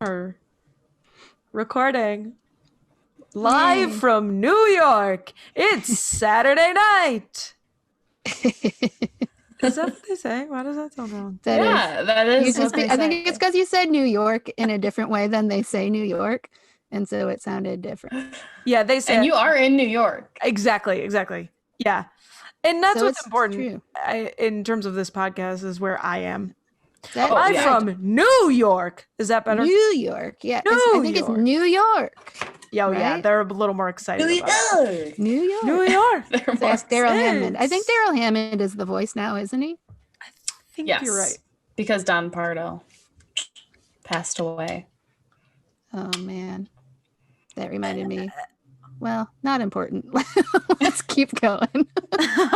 are recording live Yay. from New York. It's Saturday night. Is that what they say? Why does that sound wrong? That Yeah, is. that You is just. what they I think say. it's because you said New York in a different way than they say New York, and so it sounded different. Yeah, they say And you are in New York. exactly. Yeah, and that's So what's it's important true. in terms of this podcast is where I am. That, I'm yeah. from New York. Is that better? New York. Yeah, I think it's York. New York. Yeah, yeah, right? they're a little more excited New about it. York. New York. New York. They're So more ask Daryl Hammond. I think Thanks. Daryl Hammond is the voice now, isn't he? I think Yes, you're right. because Don Pardo passed away. Oh man, that reminded me. Well, not important. Let's keep going.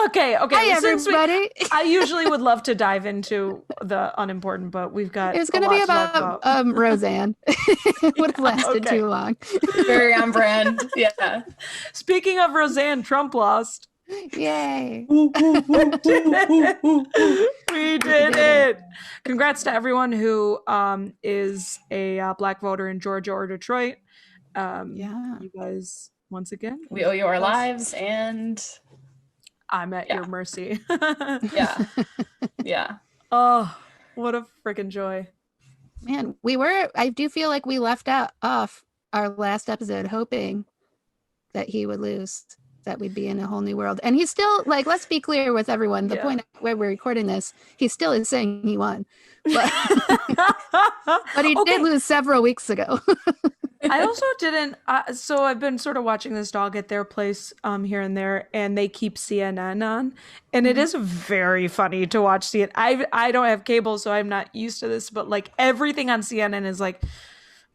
Okay. Hi, Since everybody. I usually would love to dive into the unimportant, but we've got It was a going to lot be to talk about Roseanne. It would have lasted okay. too long. Very on brand. Yeah. Speaking of Roseanne, Trump lost. Yay. We did it. Congrats to everyone who is a black voter in Georgia or Detroit. Yeah. You guys, once again, We owe you our lives, and I'm at your mercy. yeah. Yeah. Oh, what a freaking joy. Man, I do feel like we left off our last episode hoping that he would lose, that we'd be in a whole new world. And he's still, like, let's be clear with everyone, the point where we're recording this, he still is saying he won. But, but he did lose several weeks ago. I also didn't. So I've been sort of watching this dog at their place here and there, and they keep CNN on, and it is very funny to watch CNN. I don't have cable, so I'm not used to this, but like everything on CNN is like,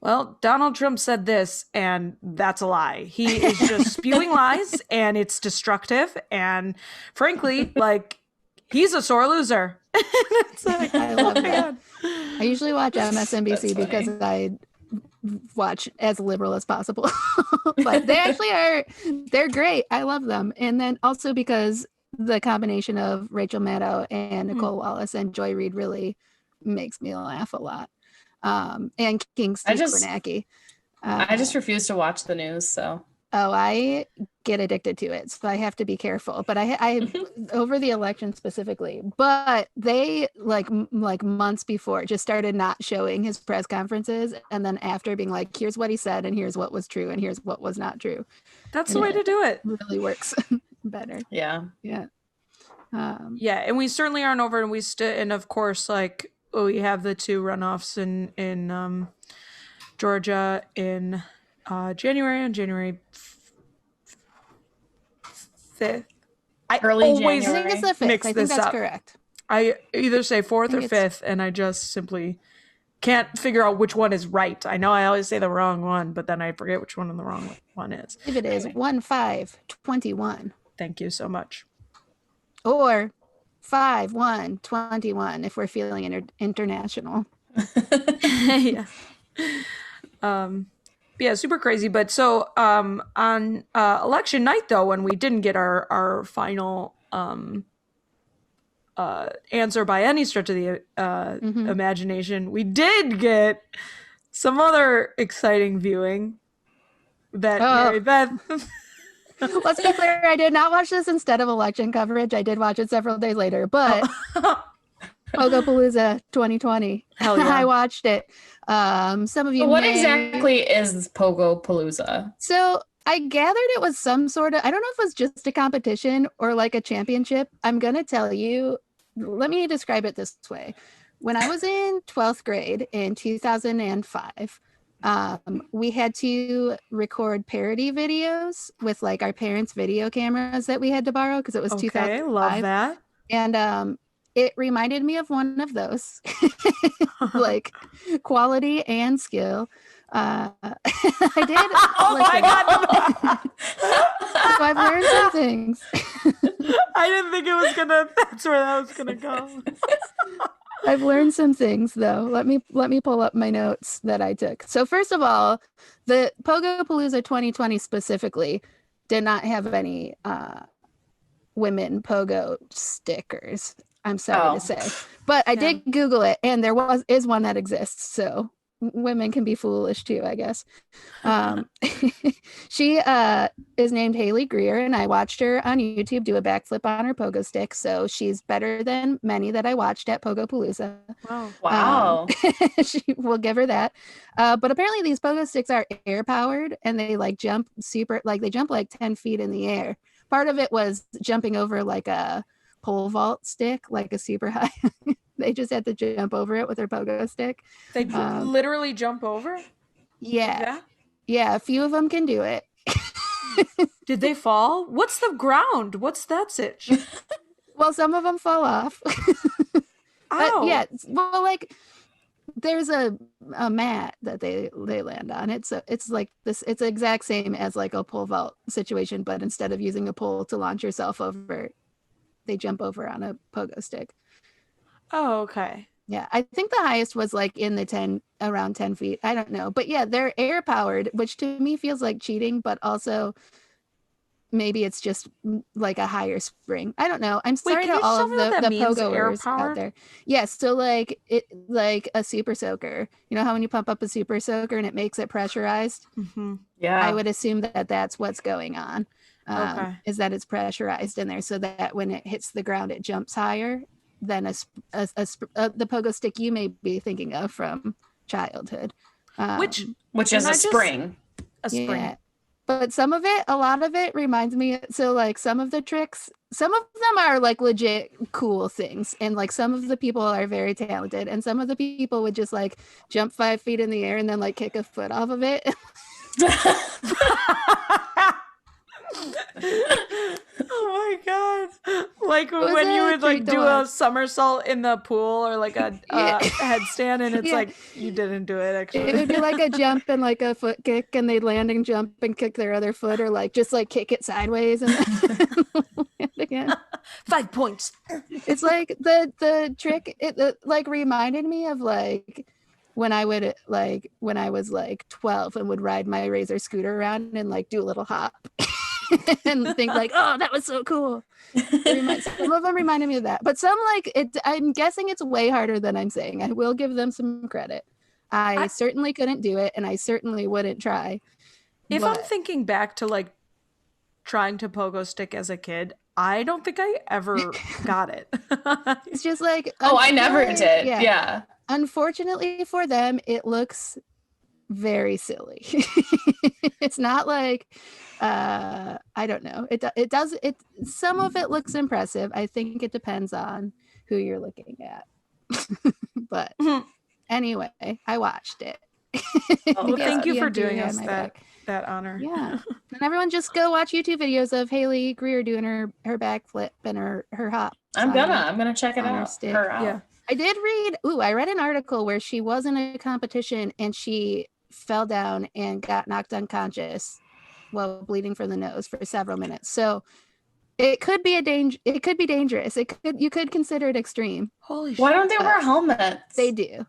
well, Donald Trump said this, and that's a lie. He is just spewing lies, and it's destructive, and frankly, like he's a sore loser. It's like, I love that. I usually watch MSNBC because I watch as liberal as possible. But they actually they're great. I love them. And then also because the combination of Rachel Maddow and Nicole Wallace and Joy Reid really makes me laugh a lot. And King Steve Kornacki. I just refuse to watch the news, so. Oh, I get addicted to it, so I have to be careful. But I over the election specifically. But they like months before just started not showing his press conferences, and then after being like, "Here's what he said, and here's what was true, and here's what was not true." That's the way to do it. Really works better. Yeah. Yeah. Yeah, and we certainly aren't over, and and of course, like we have the two runoffs in Georgia in January on January 5th. Early I January. think it's the 5th. Mix I think this that's up. correct. I either say 4th or it's- 5th, and I just simply can't figure out which one is right. I know I always say the wrong one, but then I forget which one the wrong one is. If it is 1/5/21. Thank you so much. Or 5/1/21 if we're feeling international. Yeah. Yeah, super crazy. But so on election night, though, when we didn't get our final answer by any stretch of the imagination, we did get some other exciting viewing that Mary Beth. Let's be clear, I did not watch this instead of election coverage. I did watch it several days later, but Pogopalooza 2020. Hell yeah. I watched it. Some of you What exactly is Pogo Palooza? So I gathered it was some sort of, I don't know if it was just a competition or like a championship. I'm going to tell you, let me describe it this way. When I was in 12th grade in 2005, we had to record parody videos with like our parents' video cameras that we had to borrow because it was 2005. Love that. And it reminded me of one of those, like quality and skill. I did. Oh my God. So I've learned some things. I didn't think it was that's where that was gonna go. I've learned some things though. Let me pull up my notes that I took. So first of all, the Pogopalooza 2020 specifically did not have any women pogo stickers. I'm sorry to say, but I did Google it, and is one that exists. So women can be foolish too, I guess. She is named Haley Greer, and I watched her on YouTube do a backflip on her pogo stick. So she's better than many that I watched at Pogo Palooza. Wow. Wow. She will give her that. But apparently these pogo sticks are air powered, and they like jump super, like they jump like 10 feet in the air. Part of it was jumping over like a pole vault stick, like a super high. They just had to jump over it with their pogo stick. They literally jump over? Yeah. Yeah, a few of them can do it. Did they fall? What's the ground? What's that sitch? Well, some of them fall off. Ow. Yeah, well, like there's a mat that they land on. It's like this. It's the exact same as like a pole vault situation, but instead of using a pole to launch yourself over, they jump over on a pogo stick. Oh, okay. Yeah, I think the highest was like in the around 10 feet. I don't know. But yeah, they're air powered, which to me feels like cheating, but also maybe it's just like a higher spring. I don't know. I'm sorry to all of the pogoers out there. Yes, so like it like a super soaker. You know how when you pump up a super soaker and it makes it pressurized? Mm-hmm. Yeah. I would assume that that's what's going on. Okay. Is that it's pressurized in there so that when it hits the ground, it jumps higher than the pogo stick you may be thinking of from childhood. Which is a spring. A spring. Yeah. But a lot of it reminds me. So like some of the tricks, some of them are like legit cool things. And like some of the people are very talented. And some of the people would just like jump 5 feet in the air and then like kick a foot off of it. Oh my god. Like when you would like do a somersault in the pool or like a headstand and it's like you didn't do it actually. It would be like a jump and like a foot kick and they'd land and jump and kick their other foot or like just like kick it sideways and land again. 5 points. It's like the trick it like reminded me of like when I was like 12 and would ride my Razor scooter around and like do a little hop. And think like, oh, that was so cool. Some of them reminded me of that, but some like it. I'm guessing it's way harder than I'm saying. I will give them some credit. I certainly couldn't do it, and I certainly wouldn't try. If I'm thinking back to like trying to pogo stick as a kid, I don't think I ever got it. It's just like, oh, I never did. Yeah. Unfortunately for them, it looks very silly. It's not like I don't know. It does some of it looks impressive. I think it depends on who you're looking at. But anyway, I watched it. Well, thank you for doing us that honor. Yeah. And everyone just go watch YouTube videos of Haley Greer doing her backflip and her hop. I'm gonna check it out. Her out. Yeah. I read an article where she was in a competition and she fell down and got knocked unconscious while bleeding from the nose for several minutes. So it could be dangerous. You could consider it extreme. Holy shit. Why don't they wear helmets? They do.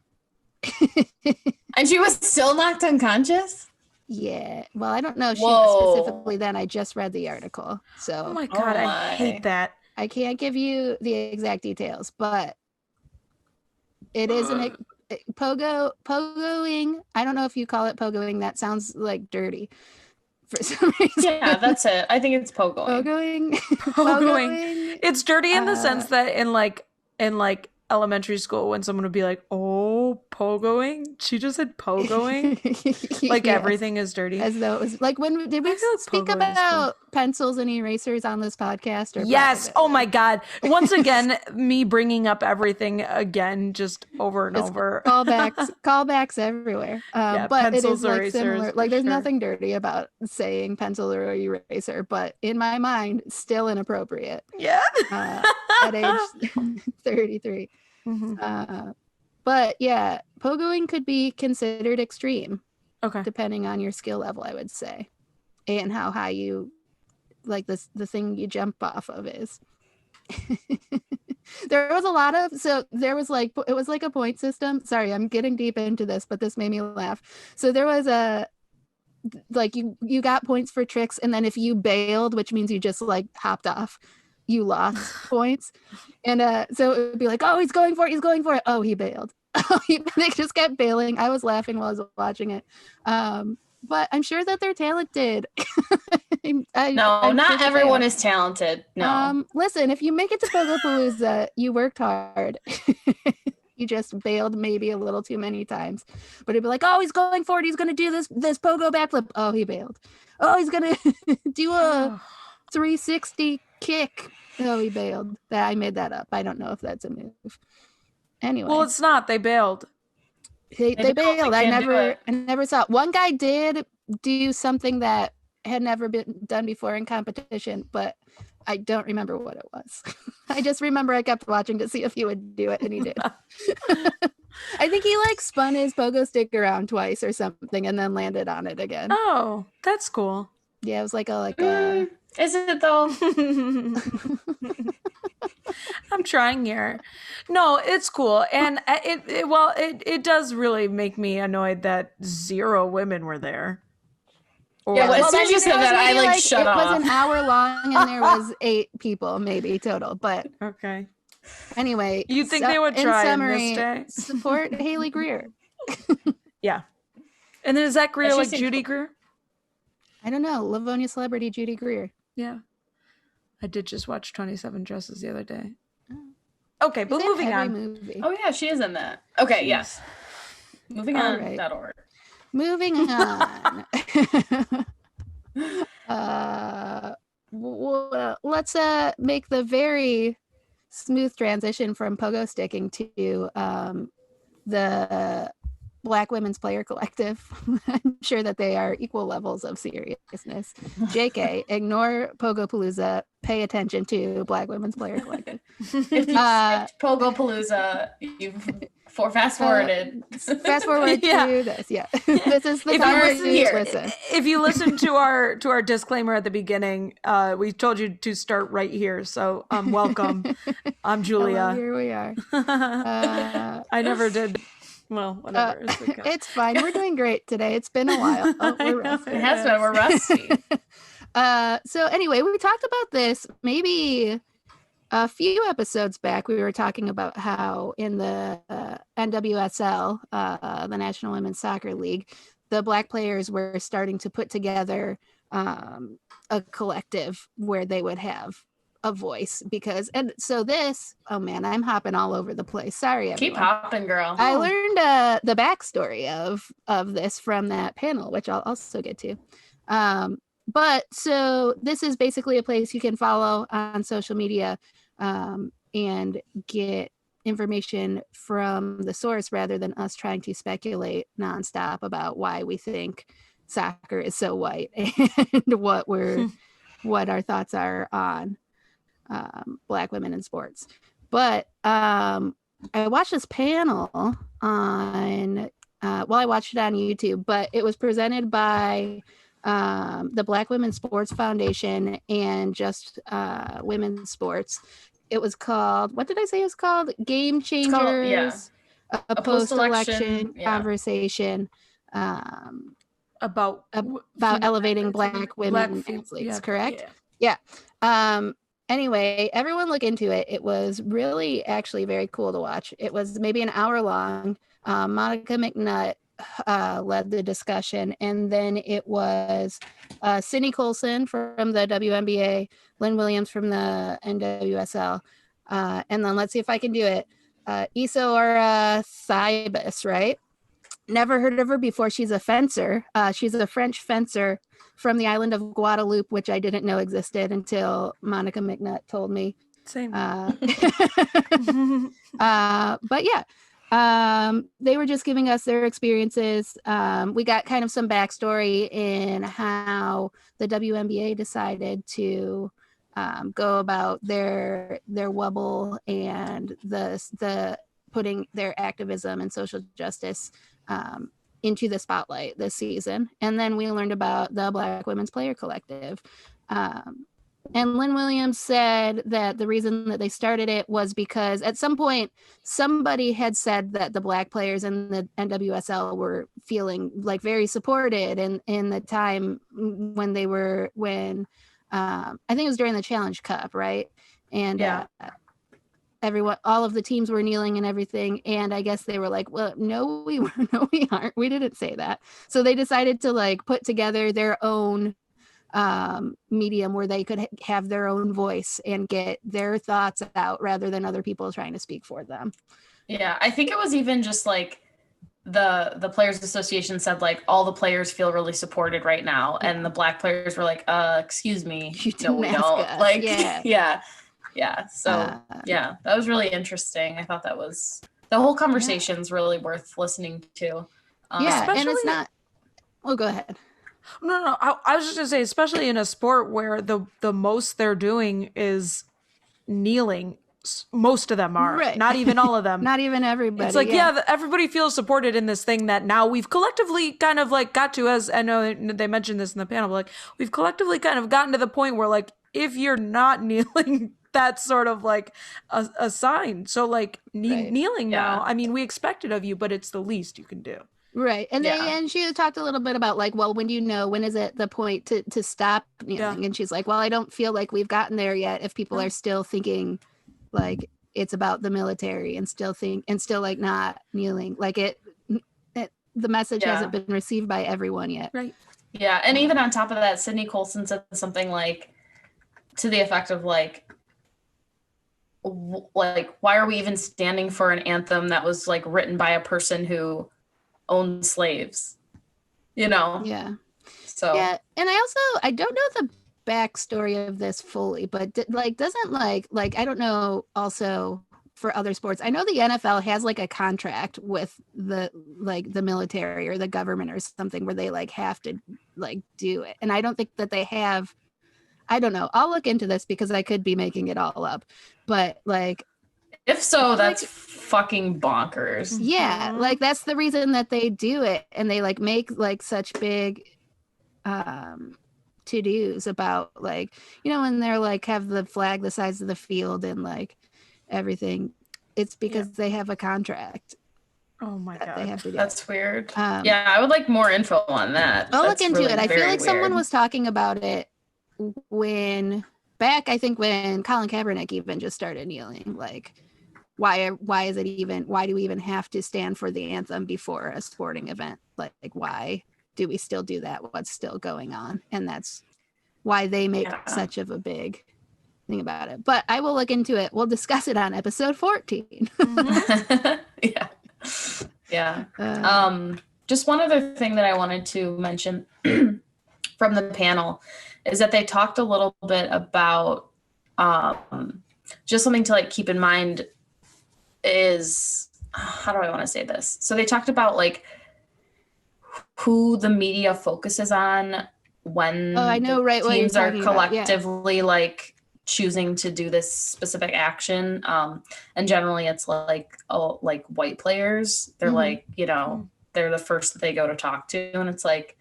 And she was still knocked unconscious? Yeah. Well, I don't know if she was specifically then. I just read the article. So oh my god, I hate that. I can't give you the exact details, but it is pogoing. I don't know if you call it pogoing. That sounds like dirty for some reason. Yeah, that's it. I think it's pogoing. Pogoing. It's dirty in the sense that in like elementary school when someone would be like, oh, pogoing? She just said pogoing? Like yes. Everything is dirty. As though it was like did we speak about pencils and erasers on this podcast? Or yes. Oh my God. Once again, me bringing up everything again, just over and over. Callbacks everywhere. But it is like similar. Like there's nothing dirty about saying pencil or eraser, but in my mind, still inappropriate. Yeah. At age 33. Mm-hmm. But yeah, pogoing could be considered extreme. Okay. Depending on your skill level, I would say. And how high you like the thing you jump off of is. There was a lot of it was like a point system. Sorry, I'm getting deep into this, but this made me laugh. So there was you got points for tricks, and then if you bailed, which means you just like hopped off, you lost points. And so it would be like, oh, he's going for it. Oh, he bailed. They just kept bailing. I was laughing while I was watching it. But I'm sure that they're talented. No, I'm not sure that they everyone are. is talented. No. Listen, if you make it to Pogopalooza, you worked hard. You just bailed maybe a little too many times. But it'd be like, oh, he's going for it. He's gonna do this pogo backflip. Oh, he bailed. Oh, he's gonna do a 360 kick. Oh, he bailed. I made that up. I don't know if that's a move. Anyway. Well, it's not. They bailed. They bailed. I can't do it. never saw it. One guy did do something that had never been done before in competition, but I don't remember what it was. I just remember I kept watching to see if he would do it, and he did. I think he like spun his pogo stick around twice or something and then landed on it again. Oh, that's cool. Yeah, it was like a Is it though? I'm trying here. No, it's cool. And it does really make me annoyed that 0 women were there. Yeah, well, as soon as you said that, I like shut off. It was an hour long and there was 8 people maybe total. But okay. Anyway, You think they would try in summary, in this day? Support Haley Greer. Yeah. And then is that Greer like seems Judy cool. Greer? I don't know. Livonia celebrity Judy Greer. Yeah. I did just watch 27 Dresses the other day. Oh. Okay, but She's in moving every on. movie. Oh yeah, she is in that. Okay, yes. Moving All on. right. That order. Moving on. Let's make the very smooth transition from pogo sticking to the Black Women's Player Collective. I'm sure that they are equal levels of seriousness. JK, ignore Pogopalooza. Pay attention to Black Women's Player Collective. If you skipped Pogopalooza, you've fast forwarded. Fast forward Yeah. to this. Yeah, this is the If time you where listen you here- listen. If you listen to our disclaimer at the beginning, we told you to start right here. So welcome. I'm Hello, Julia. here we are. I never did. Well, whatever. It's fine. We're doing great today. It's been a while. Oh, I we're know. resting. It has been. We're rusty. So anyway, we talked about this maybe a few episodes back. We were talking about how in the NWSL, the National Women's Soccer League, the Black players were starting to put together a collective where they would have a voice and so this, oh man, I'm hopping all over the place. Sorry, everyone. Keep hopping, girl. I learned the backstory of this from that panel, which I'll also get to. But so this is basically a place you can follow on social media and get information from the source rather than us trying to speculate nonstop about why we think soccer is so white and what our thoughts are on Black women in sports. But I watched this panel on I watched it on YouTube, but it was presented by the Black Women's Sports Foundation and Just Women's Sports. It was called, what did I say it was called? Game Changers, a post-election conversation about elevating Black women athletes, correct? Yeah. Anyway, everyone look into it. It was really actually very cool to watch. It was maybe an hour long. Monica McNutt led the discussion, and then it was Sydney Colson from the WNBA, Lynn Williams from the NWSL, and then let's see if I can do it. Isaura Thibus, right? Never heard of her before. She's a fencer. She's a French fencer from the island of Guadeloupe, which I didn't know existed until Monica McNutt told me. Same. But yeah, they were just giving us their experiences. We got kind of some backstory in how the WNBA decided to go about their wobble and the putting their activism and social justice into the spotlight this season. And then we learned about the Black Women's Player Collective. And Lynn Williams said that the reason that they started it was because at some point somebody had said that the Black players in the NWSL were feeling like very supported in the time when I think it was during the Challenge Cup, right? And all of the teams were kneeling and everything, and I guess they were like, well, no, no, we aren't, we didn't say that. So they decided to like put together their own medium where they could have their own voice and get their thoughts out rather than other people trying to speak for them. Yeah, I think it was even just like the Players Association said like all the players feel really supported right now, and the Black players were like, excuse me, You no, we didn't ask don't. us. Like, Yeah. yeah. So yeah, that was really interesting. I thought the whole conversation's really worth listening to. Yeah, and it's not. Oh, go ahead. No. I was just gonna say, especially in a sport where the most they're doing is kneeling. Most of them are, Right. not even all of them. Not even everybody. It's like, everybody feels supported in this thing that now we've collectively kind of like got to, as I know they mentioned this in the panel, but like we've collectively kind of gotten to the point where like, if you're not kneeling, that's sort of like a sign. So like kneeling now, I mean, we expect it of you, but it's the least you can do. Right. And and she talked a little bit about like, well, when do you know, when is it the point to stop kneeling? And she's like, well, I don't feel like we've gotten there yet if people are still thinking like it's about the military and still like not kneeling. Like the message hasn't been received by everyone yet. Right. Yeah. And even on top of that, Sydney Colson said something like to the effect of like, why are we even standing for an anthem that was like written by a person who owned slaves, you know? Yeah. So yeah. And I don't know the backstory of this fully, but doesn't like I don't know also for other sports. I know the NFL has like a contract with the military or the government or something where they like have to like do it. And I don't think that they have. I don't know. I'll look into this because I could be making it all up. But like if so, that's fucking bonkers. Yeah, like that's the reason that they do it, and they like make like such big to-dos about like, you know, when they're like have the flag the size of the field and like everything. It's because they have a contract. Oh my god, they have to do. That's weird. Yeah, I would like more info on that. I'll look into it. I feel like someone was talking about it when Colin Kaepernick even just started kneeling. Like, why do we even have to stand for the anthem before a sporting event? Like why do we still do that? What's still going on? And that's why they make such of a big thing about it. But I will look into it. We'll discuss it on episode 14. Yeah. Just one other thing that I wanted to mention from the panel is that they talked a little bit about just something to like keep in mind is, how do I want to say this? So they talked about like who the media focuses on when I know, right, teams are collectively like choosing to do this specific action. And generally it's like white players. They're like, you know, they're the first that they go to talk to. And it's like,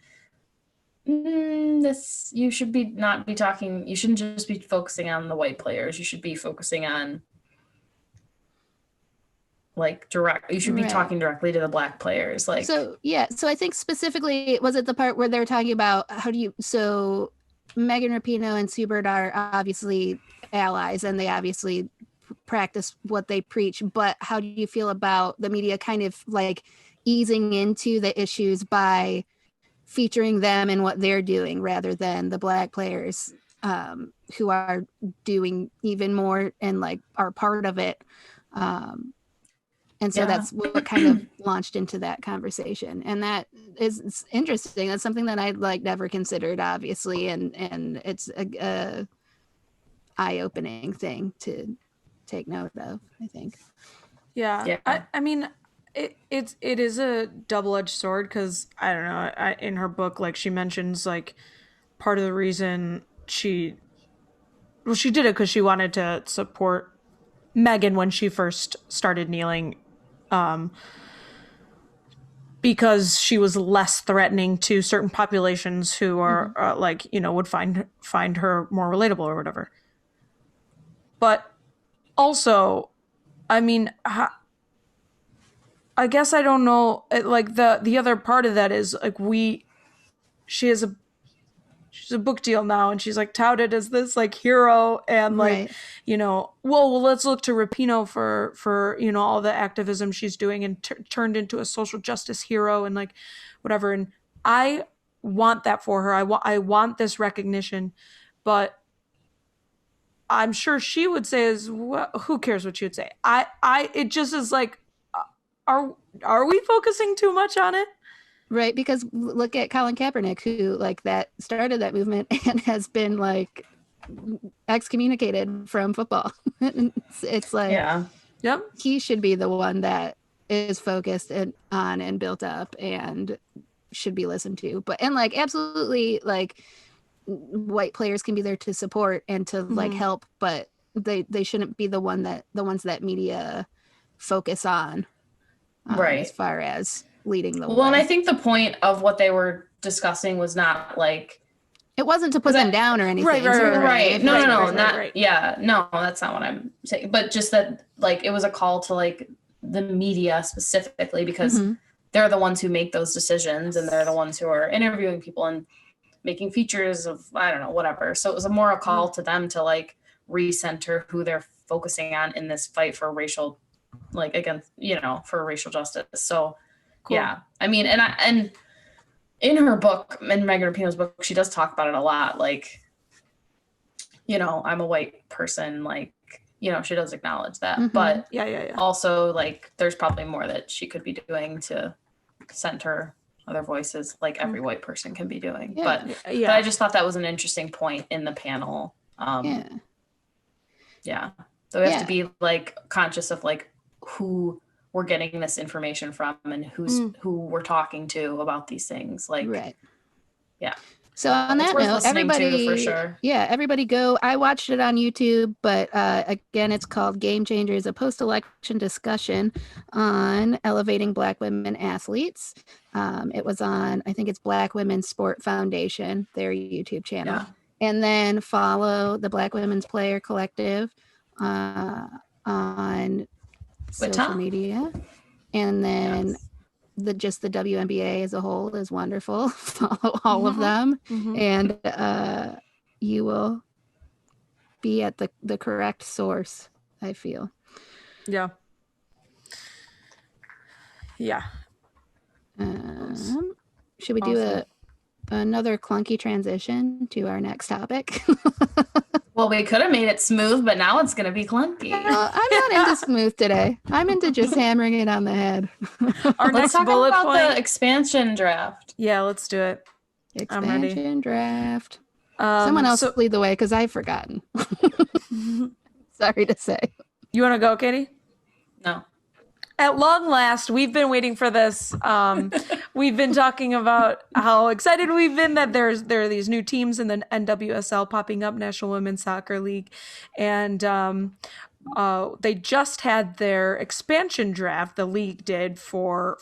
you should not be talking. You shouldn't just be focusing on the white players. You should be focusing on you should be talking directly to the black players. Like, so I think specifically, was it the part where they were talking about so Megan Rapinoe and Sue Bird are obviously allies and they obviously practice what they preach, but how do you feel about the media kind of like easing into the issues by featuring them and what they're doing rather than the black players who are doing even more and like are part of it? And so that's what kind of launched into that conversation. And that is interesting. That's something that I like never considered, obviously. And it's a eye-opening thing to take note of, I think. Yeah. I mean, it is a double-edged sword because I don't know, in her book, like she mentions like part of the reason she did it because she wanted to support Megan when she first started kneeling, because she was less threatening to certain populations who are like, you know, would find her more relatable or whatever. But also, I mean, I guess I don't know, like the other part of that is like she has she's a book deal now, and she's like touted as this like hero, and like Right. well, let's look to Rapinoe for all the activism she's doing, and turned into a social justice hero, and like whatever. And I want that for her. I want this recognition, but I'm sure she would say is, who cares what she would say? It just is like, are we focusing too much on it? Right, because look at Colin Kaepernick, who like that started that movement and has been like excommunicated from football. It's like, Yeah. Yep. he should be the one that is focused on and built up and should be listened to. But and like absolutely, like white players can be there to support and to like help, but they shouldn't be the ones that media focus on, Right. as far as leading the Well, and way. I think the point of what they were discussing was not like It wasn't to put them down or anything. Right. No, not right. yeah, no, that's not what I'm saying. But just that like it was a call to like the media specifically, because they're the ones who make those decisions, and they're the ones who are interviewing people and making features of, I don't know, whatever. So it was more a call to them to like recenter who they're focusing on in this fight for racial, like against, for racial justice. So Cool. yeah, I mean, and in her book, in Megan Rapinoe's book, she does talk about it a lot. Like, I'm a white person, like, she does acknowledge that, but Yeah. also like there's probably more that she could be doing to center other voices, like every white person can be doing. Yeah. But I just thought that was an interesting point in the panel. Yeah. So we have to be like conscious of like who we're getting this information from and who we're talking to about these things. Like, right. Yeah. So on It's that worth note, listening to, everybody, for sure. Yeah, everybody go. I watched it on YouTube, but again, it's called Game Changers, a post-election discussion on elevating Black women athletes. It was on, I think it's Black Women's Sport Foundation, their YouTube channel. Yeah. And then follow the Black Women's Player Collective on social media. And then the WNBA as a whole is wonderful. Follow all of them, and you will be at the correct source, I feel. Yeah. Should we do another clunky transition to our next topic? Well, we could have made it smooth, but now it's going to be clunky. I'm not into smooth today. I'm into just hammering it on the head. Our Let's next talk bullet about point. the expansion draft. Yeah, let's do it. Expansion draft. Someone else lead the way, because I've forgotten. Sorry to say. You want to go, Katie? No. At long last, we've been waiting for this. We've been talking about how excited we've been that there are these new teams in the NWSL popping up, National Women's Soccer League, and they just had their expansion draft. The league did for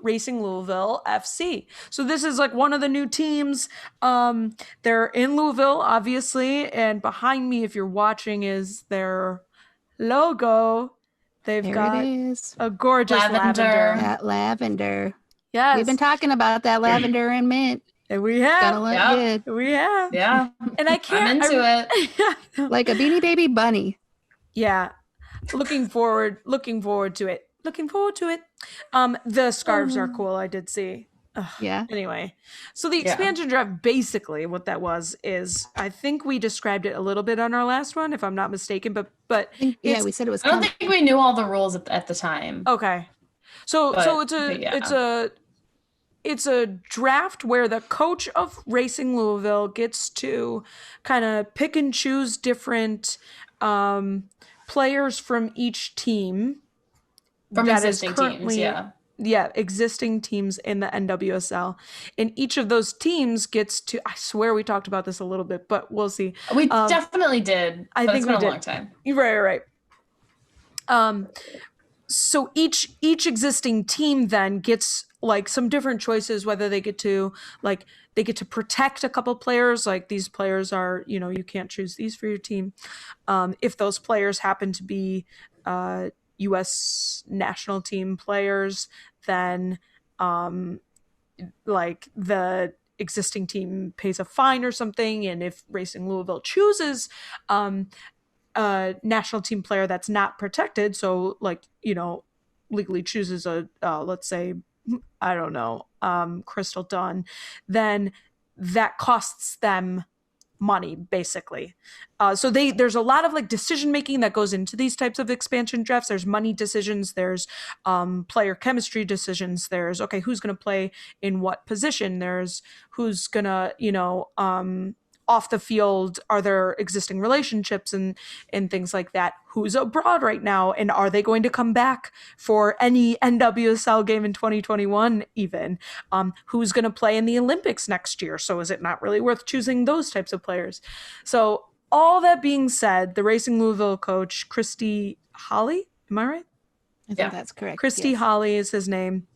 Racing Louisville FC. So this is like one of the new teams. They're in Louisville, obviously, and behind me, if you're watching, is their logo. They've got a gorgeous lavender. That lavender. Yes. We've been talking about that lavender and mint. And we have. Gonna look good. We have. Yeah. And I can't. I'm into it. Like a Beanie Baby bunny. Yeah. Looking forward to it. The scarves are cool, I did see. Yeah. Anyway, so the expansion draft, basically what that was is, I think we described it a little bit on our last one, if I'm not mistaken, but yeah, we said it was. I don't think we knew all the rules at the time. Okay. So it's a draft where the coach of Racing Louisville gets to kind of pick and choose different players from each team. From existing teams, yeah. Yeah, existing teams in the NWSL. And each of those teams gets to, I swear we talked about this a little bit, but we'll see. We definitely did. I think it's been we did. A long time. Right. So each existing team then gets like some different choices, whether they get to protect a couple players, like these players are, you can't choose these for your team. If those players happen to be U.S. national team players, then like the existing team pays a fine or something, and if Racing Louisville chooses a national team player that's not protected, so like, legally chooses a let's say, I don't know, Crystal Dunn, then that costs them money, basically. So there's a lot of like decision making that goes into these types of expansion drafts. There's money decisions, there's player chemistry decisions, there's okay, who's going to play in what position, there's who's going to, off the field, are there existing relationships and things like that, who's abroad right now, and are they going to come back for any NWSL game in 2021 even, who's going to play in the Olympics next year, so is it not really worth choosing those types of players? So all that being said, the Racing Louisville coach, Christy Holly, am I right? I think that's correct. Christy yes. Holly is his name.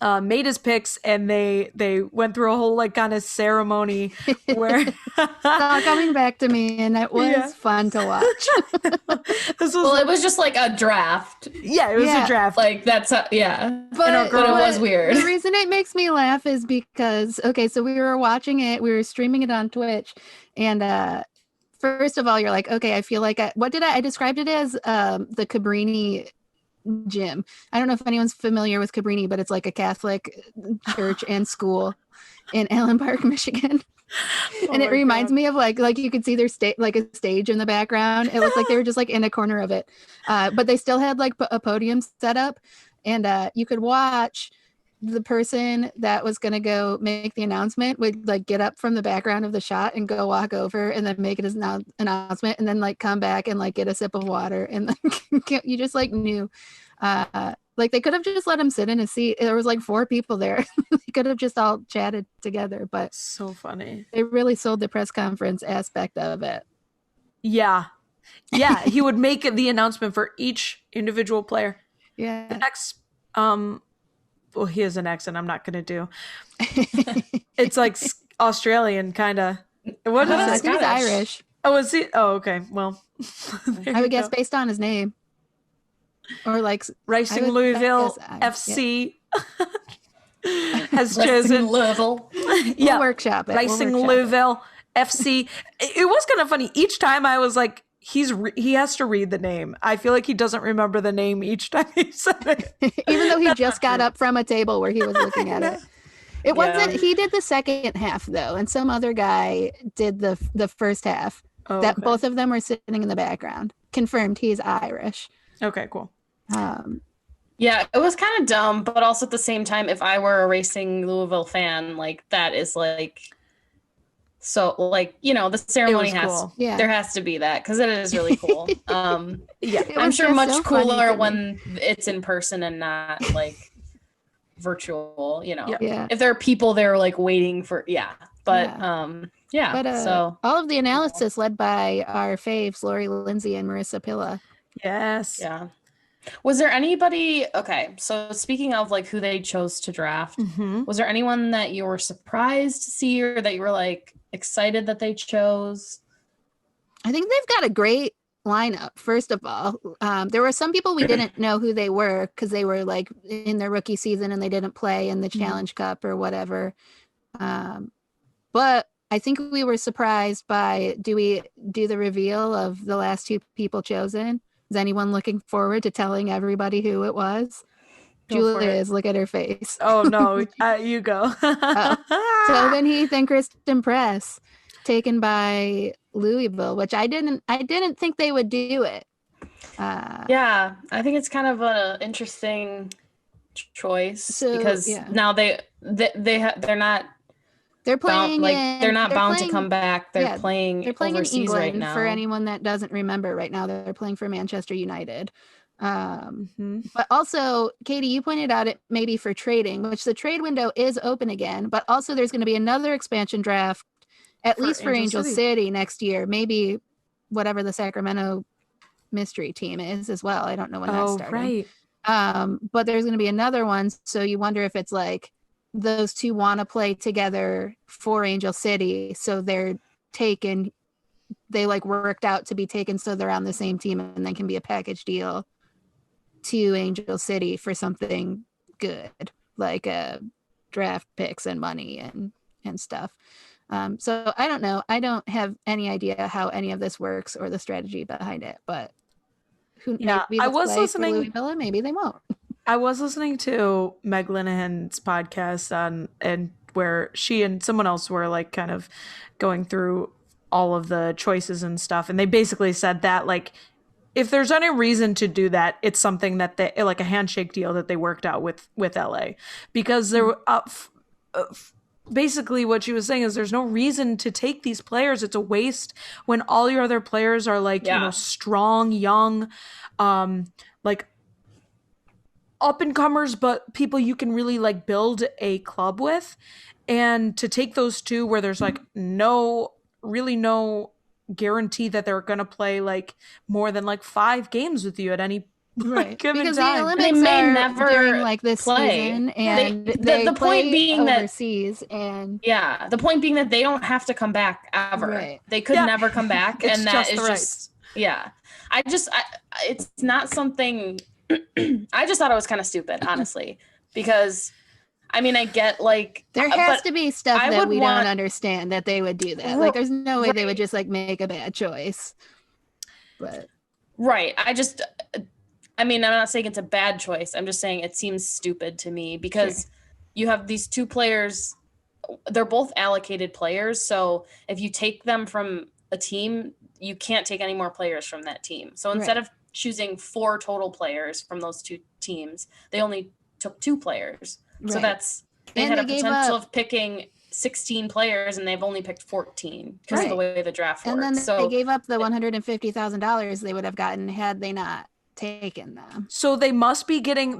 Made his picks, and they went through a whole like kind of ceremony where It's all coming back to me, and it was fun to watch. It was just like a draft. Yeah, it was a draft. Like that's But it was weird. The reason it makes me laugh is because so we were watching it, we were streaming it on Twitch, and first of all, you're like, okay, I feel like I described it as the Cabrini gym. I don't know if anyone's familiar with Cabrini, but it's like a Catholic church and school in Allen Park, Michigan. And it reminds me of like you could see their like a stage in the background. It looked like they were just like in a corner of it, but they still had like a podium set up, and you could watch the person that was going to go make the announcement would like get up from the background of the shot and go walk over and then make it as an announcement, and then like come back and like get a sip of water, and then you just like knew like they could have just let him sit in a seat. There was like 4 people there. They could have just all chatted together, but so funny. They really sold the press conference aspect of it. Yeah, he would make the announcement for each individual player. Yeah. The next well, he has an accent I'm not going to do. It's like Australian, kind of. What is it? He's Irish. Oh, is he? Oh, okay. Well, I would guess based on his name. Or like Racing Louisville FC has chosen Louisville. We'll workshop it. Racing Louisville FC. It was kind of funny. Each time I was like, he has to read the name. I feel like he doesn't remember the name each time he said it. Even though he just got up from a table where he was looking at it. It wasn't. He did the second half though, and some other guy did the first half. Oh, that both of them were sitting in the background. Confirmed, he's Irish. Okay, cool. Yeah, it was kind of dumb, but also at the same time, if I were a Racing Louisville fan, like that is like, so like, the ceremony there has to be that because it is really cool. I'm sure much cooler when it's in person and not like virtual, if there are people there like waiting for, so all of the analysis led by our faves, Lori Lindsay and Marissa Pilla. Yes. Yeah. Was there anybody, okay, so speaking of like who they chose to draft, was there anyone that you were surprised to see or that you were like excited that they chose? I think they've got a great lineup, first of all. There were some people we didn't know who they were because they were like in their rookie season and they didn't play in the Challenge Cup or whatever. But I think we were surprised by, do we do the reveal of the last 2 people chosen? Is anyone looking forward to telling everybody who it was? Julia is, look at her face. Oh no, you go. Tobin Heath and Kristen Press, taken by Louisville, which I didn't think they would do it. Yeah, I think it's kind of an interesting choice because now they're not. They're playing they're not bound to come back. They're playing overseas in England right now. For anyone that doesn't remember, right now they're playing for Manchester United. But also, Katie, you pointed out it maybe for trading, which the trade window is open again. But also, there's going to be another expansion draft, at least for Angel City next year. Maybe whatever the Sacramento mystery team is as well. I don't know when that's starting. Right. But there's going to be another one. So you wonder if it's like those 2 want to play together for Angel City, so they're taken, they like worked out to be taken so they're on the same team, and then can be a package deal to Angel City for something good, like draft picks and money and and stuff. So I don't know. I don't have any idea how any of this works or the strategy behind it, but Yeah, maybe I they'll was play for listening. Louisville and maybe they won't. I was listening to Meg Linehan's podcast and where she and someone else were like kind of going through all of the choices and stuff, and they basically said that like if there's any reason to do that, it's something that they like a handshake deal that they worked out with LA, because there basically what she was saying is there's no reason to take these players. It's a waste when all your other players are like, you know, strong, young, like up and comers, but people you can really like build a club with. And to take those two where there's like no guarantee that they're going to play like more than like 5 games with you at any Right, given because time. the Olympics They may are never during like this play. season, and the they point play being that overseas, and yeah, the point being that they don't have to come back ever. Right. They could Yeah. never come back, It's and that just is the just yeah. It's not something. I just thought it was kind of stupid, honestly, because I mean, I get like there has but to be stuff I that would we want- don't understand that they would do that. Like, there's no way they would Right. just like make a bad choice. But right. I mean, I'm not saying it's a bad choice. I'm just saying it seems stupid to me because you have these 2 players. They're both allocated players. So if you take them from a team, you can't take any more players from that team. So instead of choosing 4 total players from those 2 teams, they only took 2 players. So Right. that's, they And had they a gave potential up- of picking 16 players and they've only picked 14 because of the way the draft and works. then So they gave up the $150,000 they would have gotten had they not taken them. So they must be getting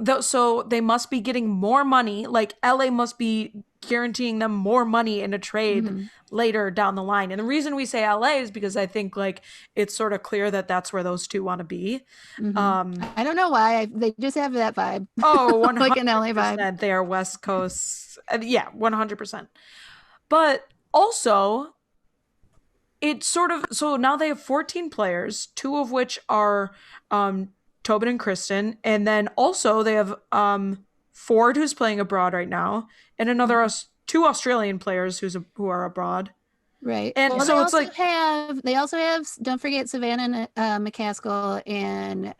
more money. Like LA must be guaranteeing them more money in a trade later down the line. And the reason we say LA is because I think like it's sort of clear that that's where those 2 want to be. I don't know why they just have that vibe. Oh, Like an LA 100%. vibe. They are West Coast. Yeah, 100%. But also, it's sort of, so now they have 14 players, 2 of which are Tobin and Kristen, and then also they have Ford, who's playing abroad right now, and another 2 Australian players who are abroad. Right. And well, so they it's also like they also have, don't forget, Savannah McCaskill and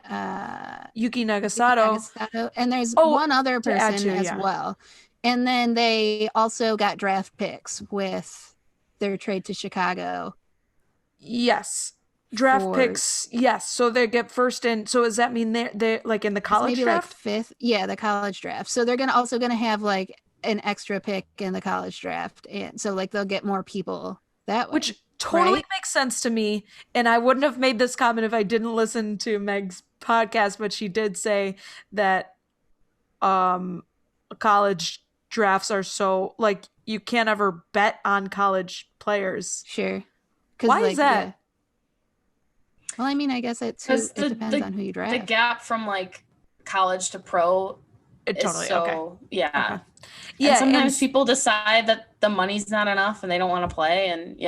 Yuki Nagasato. Nagasato, and there's Oh, one other to add person to, as yeah. well. And then they also got draft picks with their trade to Chicago. Yes. Draft for- picks. Yes. So they get first in. So does that mean they're like in the college maybe draft? like 5th. Yeah, the college draft. So they're also gonna have like an extra pick in the college draft, and so like they'll get more people that way. Which totally right? makes sense to me. And I wouldn't have made this comment if I didn't listen to Meg's podcast, but she did say that college drafts are so like you can't ever bet on college players. Sure. 'Cause, Why like, is that? yeah. Well, I mean, I guess it Because depends on who you draft. the gap from like college to pro It is totally so okay. yeah. Okay. Yeah, Yeah, and sometimes and people decide that the money's not enough and they don't want to play, and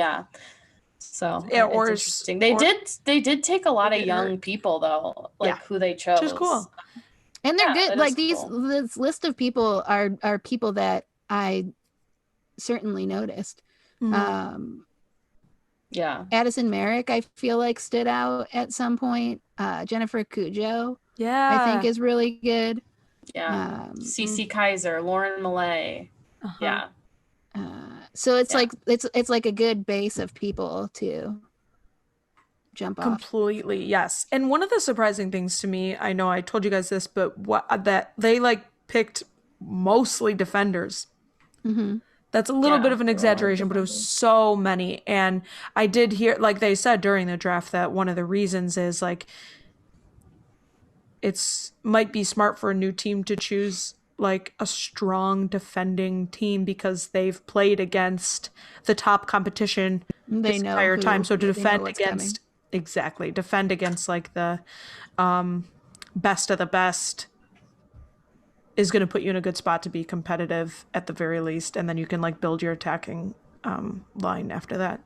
so Yeah, it's or interesting. They did take a lot they of get young hurt. people though, like Yeah. who they chose. Which is cool. And they're Yeah, good. it Like is cool. this list of people are people that I certainly noticed. Mhm. Yeah. Addison Merrick, I feel like stood out at some point. Jennifer Cujo, Yeah. I think, is really good. Yeah. CC Kaiser, Lauren Millay. Uh-huh. Yeah. So it's Yeah. like it's like a good base of people to jump off. Completely, yes. And one of the surprising things to me, I know I told you guys this, but that they like picked mostly defenders. Mm-hmm. That's a little Yeah, bit of an there are exaggeration, but it was so many. And I did hear, like they said during the draft, that one of the reasons is like it's might be smart for a new team to choose like a strong defending team because they've played against the top competition They this know entire who- time. So to they know defend what's against defend against like the best of the best is going to put you in a good spot to be competitive at the very least, and then you can like build your attacking line after that.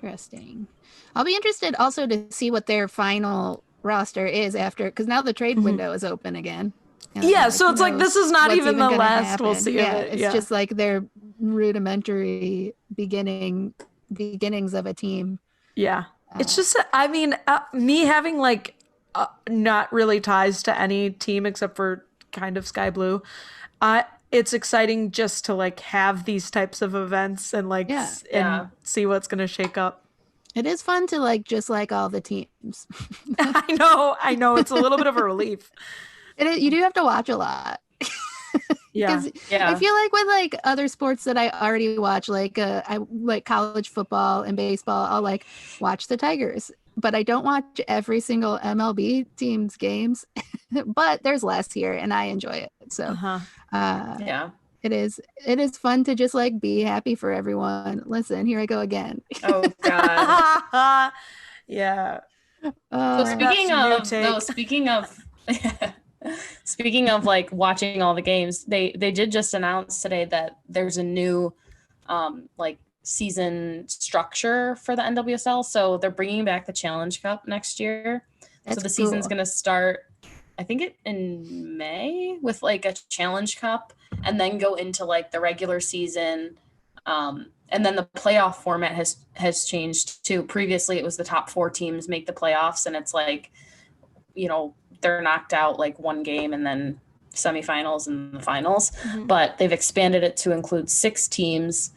Interesting. I'll be interested also to see what their final roster is after, because now the trade window is open again. And Yeah, like, so who it's like knows this is not what's even the gonna last we'll happen. see Yeah, of it. it's Yeah. just like they're rudimentary beginnings of a team. Yeah. It's just, I mean, me having like not really ties to any team except for kind of Sky Blue. It's exciting just to like have these types of events and like and see what's gonna shake up. It is fun to like just like all the teams. I know. It's a little bit of a relief. You do have to watch a lot. Yeah. I feel like with like other sports that I already watch, like I like college football and baseball, I'll like watch the Tigers, but I don't watch every single MLB team's games. But there's less here and I enjoy it. So it is fun to just like be happy for everyone. Listen, here I go again. Oh God. Yeah. So speaking of like watching all the games, they did just announce today that there's a new like season structure for the NWSL. So they're bringing back the Challenge Cup next year. So the season's going to start, I think in May with like a Challenge Cup, and then go into like the regular season. And then the playoff format has changed too. Previously, it was the top 4 teams make the playoffs, and it's like, you know, they're knocked out like one game and then semifinals and the finals. Mm-hmm. But they've expanded it to include 6 teams.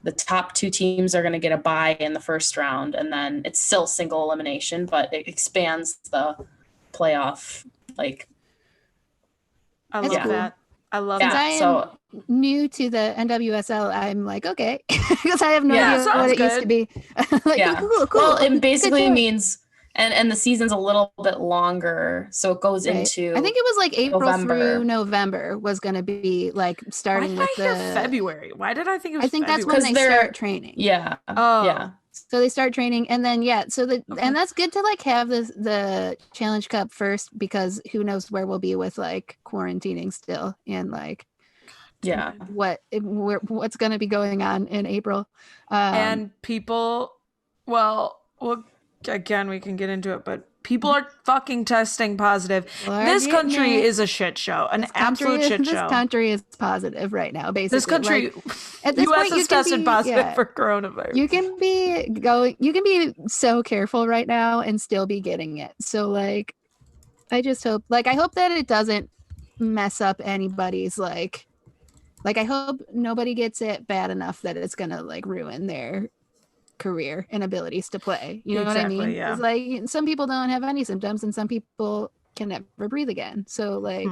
The top 2 teams are going to get a bye in the first round, and then it's still single elimination, but it expands the playoff. Like, I love that. I love that. I am new to the NWSL, I'm like, okay, because I have no idea what it used to be. Like, cool. Well, it basically means, and the season's a little bit longer, so it goes into, I think it was like April through November was going to be like starting with February. Why did I think it was February? That's when they start training. Yeah. Oh. Yeah. So they start training, and then and that's good to like have the Challenge Cup first, because who knows where we'll be with like quarantining still, and like what's going to be going on in April. And people, well, again, we can get into it, but people are fucking testing positive. This country is a shit show, an absolute shit show. This country is positive right now, basically. This country, at this US point, is tested positive for coronavirus. You can be so careful right now and still be getting it. So like, I just hope, like, I hope that it doesn't mess up anybody's like I hope nobody gets it bad enough that it's gonna like ruin their career and abilities to play. You know what I mean? Yeah. It's like some people don't have any symptoms and some people can never breathe again. So like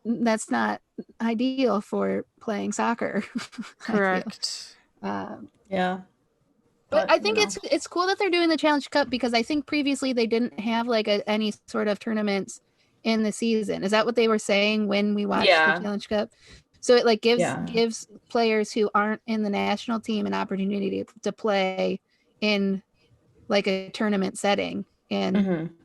that's not ideal for playing soccer. Correct. Yeah. But I think it's cool that they're doing the Challenge Cup, because I think previously they didn't have like any sort of tournaments in the season. Is that what they were saying when we watched the Challenge Cup? So it like gives players who aren't in the national team an opportunity to play in like a tournament setting and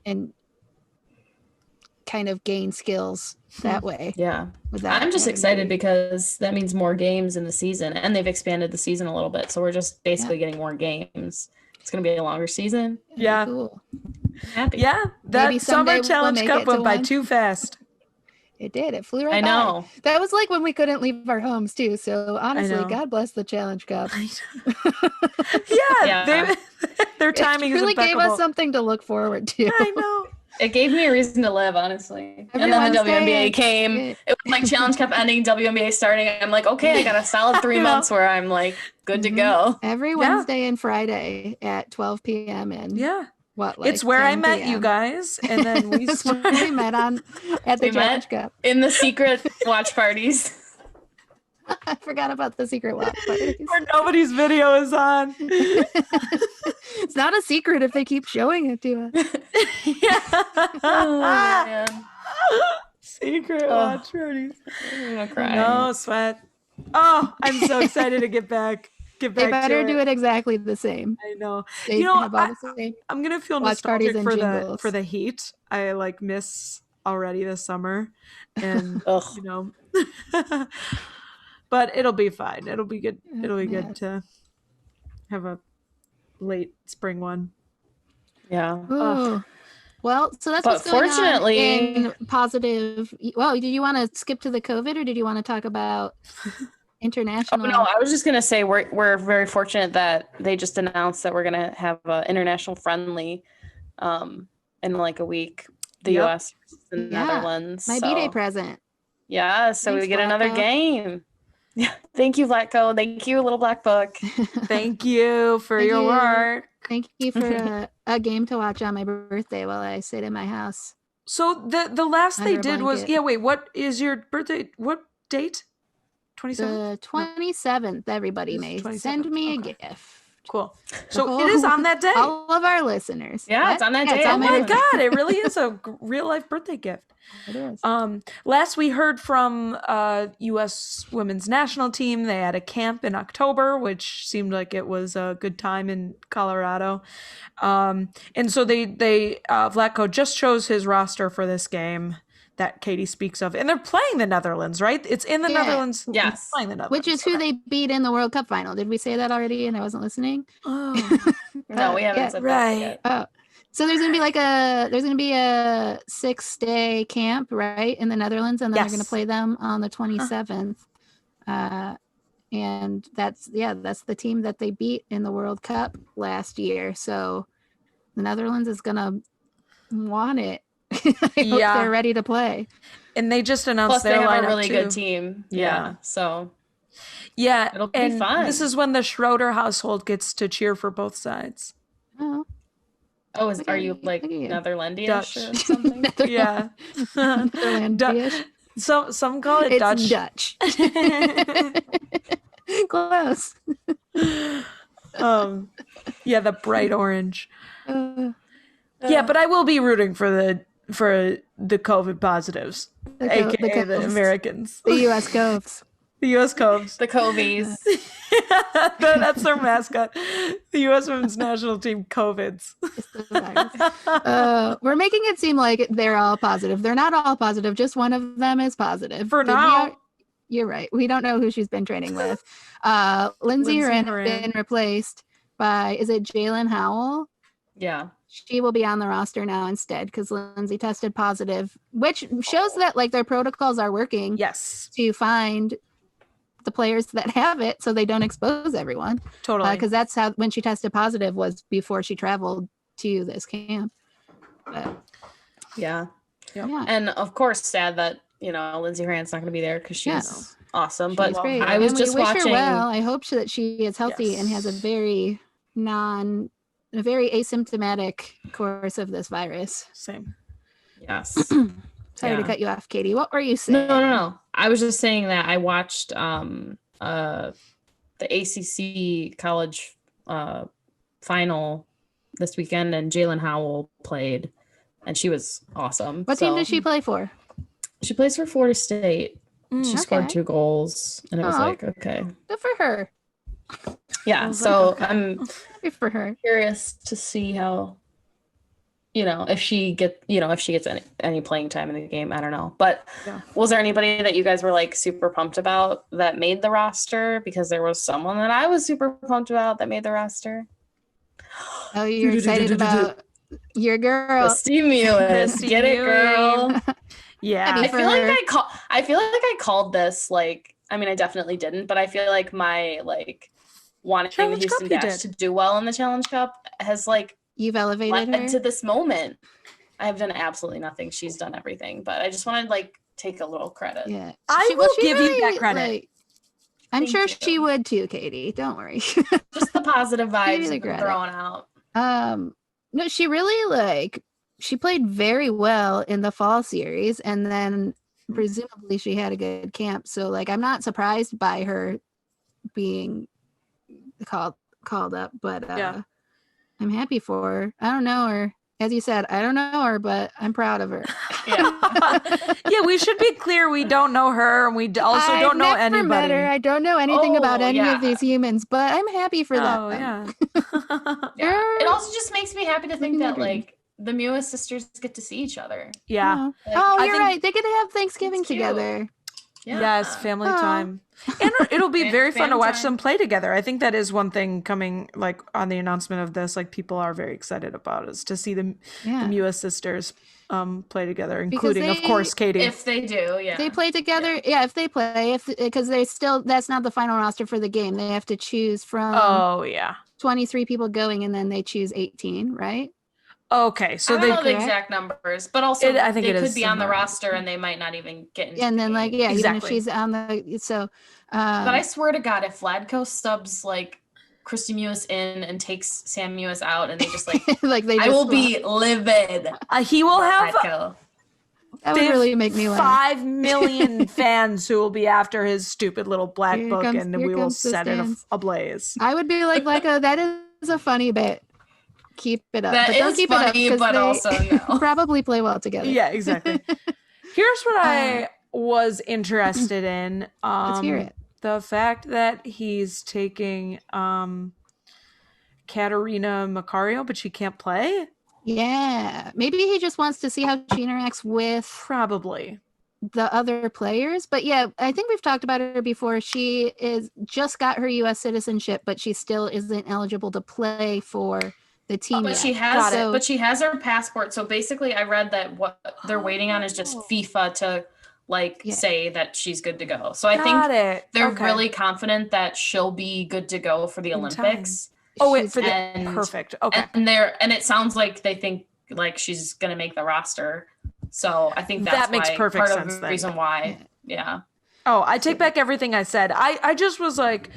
kind of gain skills that way. Yeah. I'm just excited because that means more games in the season, and they've expanded the season a little bit. So we're just basically getting more games. It's going to be a longer season. Yeah. Cool. I'm happy. Yeah. That summer Challenge Cup went by too fast. It did. It flew right by. I know. That was like when we couldn't leave our homes too. So honestly, God bless the Challenge Cup. Their timing is impeccable. Really gave us something to look forward to. I know. It gave me a reason to live, honestly. And then the WNBA came. It was like Challenge Cup ending, WNBA starting. I'm like, okay, I got a solid 3 months where I'm like good to go. Every Wednesday and Friday at 12 p.m. and it's where I met you guys, and then we met at the Challenge Cup in the secret watch parties. I forgot about the secret watch parties where nobody's video is on. It's not a secret if they keep showing it to us. Oh, man. Secret watch parties. I'm gonna cry. No sweat. Oh, I'm so excited to get back. They better do it exactly the same. I know. I'm gonna feel nostalgic for the heat. I like miss already this summer, and but it'll be fine. It'll be good. It'll be good to have a late spring one. Yeah. Well, so that's what's going on in positive. Well, did you want to skip to the COVID, or did you want to talk about international. Oh no, I was just gonna say we're very fortunate that they just announced that we're gonna have an international friendly in like a week. The Yep. US versus the Yeah, Netherlands. My B-Day present. Yeah, so Thanks, we get another Vlatko. game. Yeah. Thank you, Vlatko. Thank you, Little Black Book. Thank you for Thank your you. work. Thank you for a game to watch on my birthday while I sit in my house. So the last they Under a did was blanket. wait, what is your birthday? What date? 27th? The 27th, everybody It's may 27th, send me a okay. gift. Cool. So it is on that day. All of our listeners. Yeah, What? it's on that Yeah, day. it's Oh on my birthday. god, it really is a real life birthday gift. It is. Last we heard from US women's national team, they had a camp in October, which seemed like it was a good time in Colorado. And so they Vlatko just chose his roster for this game that Katie speaks of. And they're playing the Netherlands, right? It's in the Yeah. Netherlands. Yes. It's playing the Netherlands. Which is who Okay. they beat in the World Cup final. Did we say that already and I wasn't listening? Oh, No, we haven't Yeah. said right. that yet. Oh. So there's gonna be a 6-day camp, right, in the Netherlands, and then they're gonna Yes. play them on the 27th. And that's the team that they beat in the World Cup last year. So the Netherlands is gonna want it. I hope Yeah. they're ready to play. And they just announced Plus, they their have lineup a really too. good team. Yeah. So Yeah, It'll be and fun. this is when the Schroeder household gets to cheer for both sides. Oh, are Okay, you like look at you. Netherlandish Dutch. or something? Yeah. Netherlandish. Some call it It's Dutch. Close. Yeah, the bright orange. Uh, Yeah, but I will be rooting for the COVID positives, aka the Coves. Americans, The U.S. Coves. the U.S. Cubs. The Covies. That's their mascot. The U.S. Women's National Team COVIDs. We're making it seem like they're all positive. They're not all positive. Just one of them is positive. For Did now. you're right. We don't know who she's been training with. Lindsay Horan has been replaced by, is it Jalen Howell? Yeah. She will be on the roster now instead because Lindsay tested positive, which shows that like their protocols are working. Yes, To find the players that have it so they don't expose everyone. totally. Because that's how, when she tested positive, was before she traveled to this camp. But Yeah. Yep. yeah, And of course, sad that, Lindsay Horan's not going to be there because she's Yes. awesome. she's But great. I was And just we wish watching. her well. I hope that she is healthy and has a Yes. very a very asymptomatic course of this virus. Same. Yes. Sorry to Yeah. cut you off, Katie. What were you saying? No. I was just saying that I watched the ACC college final this weekend, and Jalen Howell played, and she was awesome. What team does she play for? She plays for Florida State. She Okay. scored 2 goals, and it was Aw. like, okay, Good for her. yeah. was So like, okay. I'm Good for her. curious to see how, if she gets any playing time in the game. I don't know. But Yeah. was there anybody that you guys were like super pumped about that made the roster? Because there was someone that I was super pumped about that made the roster. Oh, you're excited about your girl. Misty Mewis. Misty Get it, girl. Yeah. Happy I for feel like her. I feel like I called this like, I mean, I definitely didn't, but I feel like my like wanting Challenge the Houston Cup you Dash did. to do well in the Challenge Cup has like You've elevated led her. to this moment. I have done absolutely nothing. She's done everything, but I just wanted to like take a little credit. Yeah. I will give you that credit. like, I'm Thank sure you. she would too, Katie. Don't worry. Just the positive you vibes the I'm credit. throwing out. No, she really she played very well in the fall series, and then presumably she had a good camp. So like I'm not surprised by her being called up, but Yeah. I'm happy for her. I don't know her. As you said, I don't know her, but I'm proud of her. Yeah. Yeah, we should be clear. We don't know her, and we also I've don't know never anybody. met her. I don't know anything about Oh, any yeah. of these humans, but I'm happy for them. Oh yeah. Yeah. It also just makes me happy to think Living their that dream. like the Mewis sisters get to see each other. Yeah. Oh, Like, oh, I you're think right. They get to have Thanksgiving it's cute. together. Yeah. Yes, family Aw. time. And it'll be very fun to Family watch time. them play together. I think that is one thing coming like on the announcement of this, like people are very excited about is to see the Yeah. Mua sisters play together, Because including of they- course Katie. If they do, yeah. They play together. Yeah, if they play, because they still, that's not the final roster for the game. They have to choose from Oh yeah. 23 people going, and then they choose 18, right? Okay, I so don't they know the correct? exact numbers, but also I think they it could is be on the somewhere. roster and they might not even get into And the then like, game. yeah, even if Exactly. she's on the, so, But I swear to God, if Vladko subs like Christy Mewis in and takes Sam Mewis out, and they just like, like they I just will swap. be livid. He will have Vladko. That would really make me laugh. 5 million fans who will be after his stupid little black Here book, comes- and here we will comes the set it stands. ablaze. I would be like, that is a funny bit. Keep it up. That but don't is keep funny, it up, 'cause but they also no. probably play well together. Yeah, exactly. Here's what I was interested in. Let's hear it. The fact that he's taking Katarina Macario, but she can't play? Yeah. Maybe he just wants to see how she interacts with Probably. the other players. But yeah, I think we've talked about her before. She is just got her US citizenship, but she still isn't eligible to play for the team But yet. she has Got it. So- but she has her passport. So basically, I read that what they're waiting on is just Oh. FIFA to like Yeah. say that she's good to go. So I Got think it. they're Okay. really confident that she'll be good to go for the In time. Olympics. Oh, wait, she's- for the and- perfect. Okay. And it sounds like they think like she's gonna make the roster. So I think that's That makes why, perfect part sense of the then. reason why. Yeah. Oh, I take back everything I said. I just was like,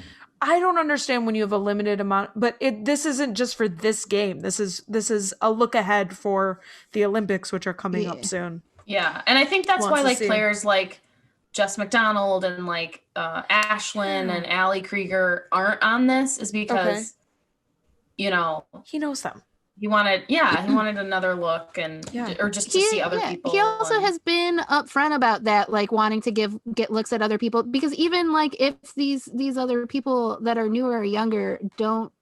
I don't understand when you have a limited amount, but this isn't just for this game. This is a look ahead for the Olympics, which are coming Yeah. up soon. Yeah. And I think that's Wants why to like see. players like Jess McDonald and like Ashlyn and Allie Krieger aren't on this is because you know, He knows them. he wanted another look and Yeah. or just to see other people. He also and- has been upfront about that, like wanting to get looks at other people, because even like if these other people that are newer or younger don't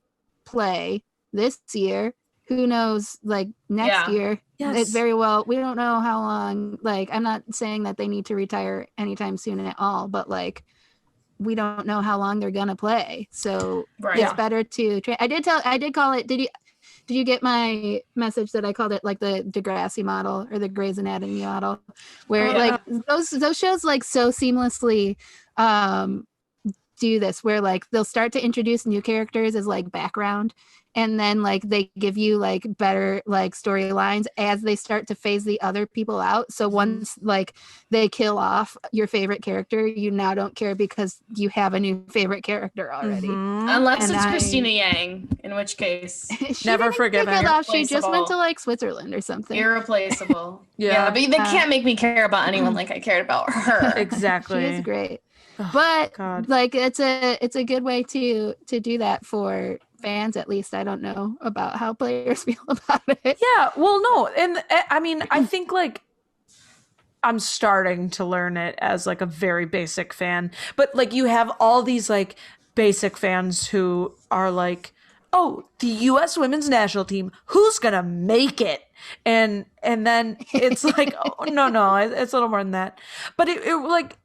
play this year, who knows, like next Yeah. year, Yes. it very well, we don't know how long, like I'm not saying that they need to retire anytime soon at all, but like we don't know how long they're gonna play, so right. it's better to I did call it, did you get my message that I called it like the Degrassi model or the Grey's Anatomy model, where Oh, yeah. like those shows like so seamlessly do this, where like they'll start to introduce new characters as like background, and then like they give you like better like storylines as they start to phase the other people out. So once like they kill off your favorite character, you now don't care because you have a new favorite character already. Mhm. Unless And it's I- Christina Yang, in which case She Never didn't forgive get killed her. off. She just went to Irreplaceable. like Switzerland or something. irreplaceable. Yeah. But they can't make me care about anyone like I cared about her. Exactly. She is great. Oh, But God. like it's a good way to do that for fans, at least. I don't know about how players feel about it. Yeah, well, no, and I mean, I think like I'm starting to learn it as like a very basic fan, but like you have all these like basic fans who are like, oh, the U.S. women's national team, who's gonna make it? And then it's like, oh no, it's a little more than that. But it like.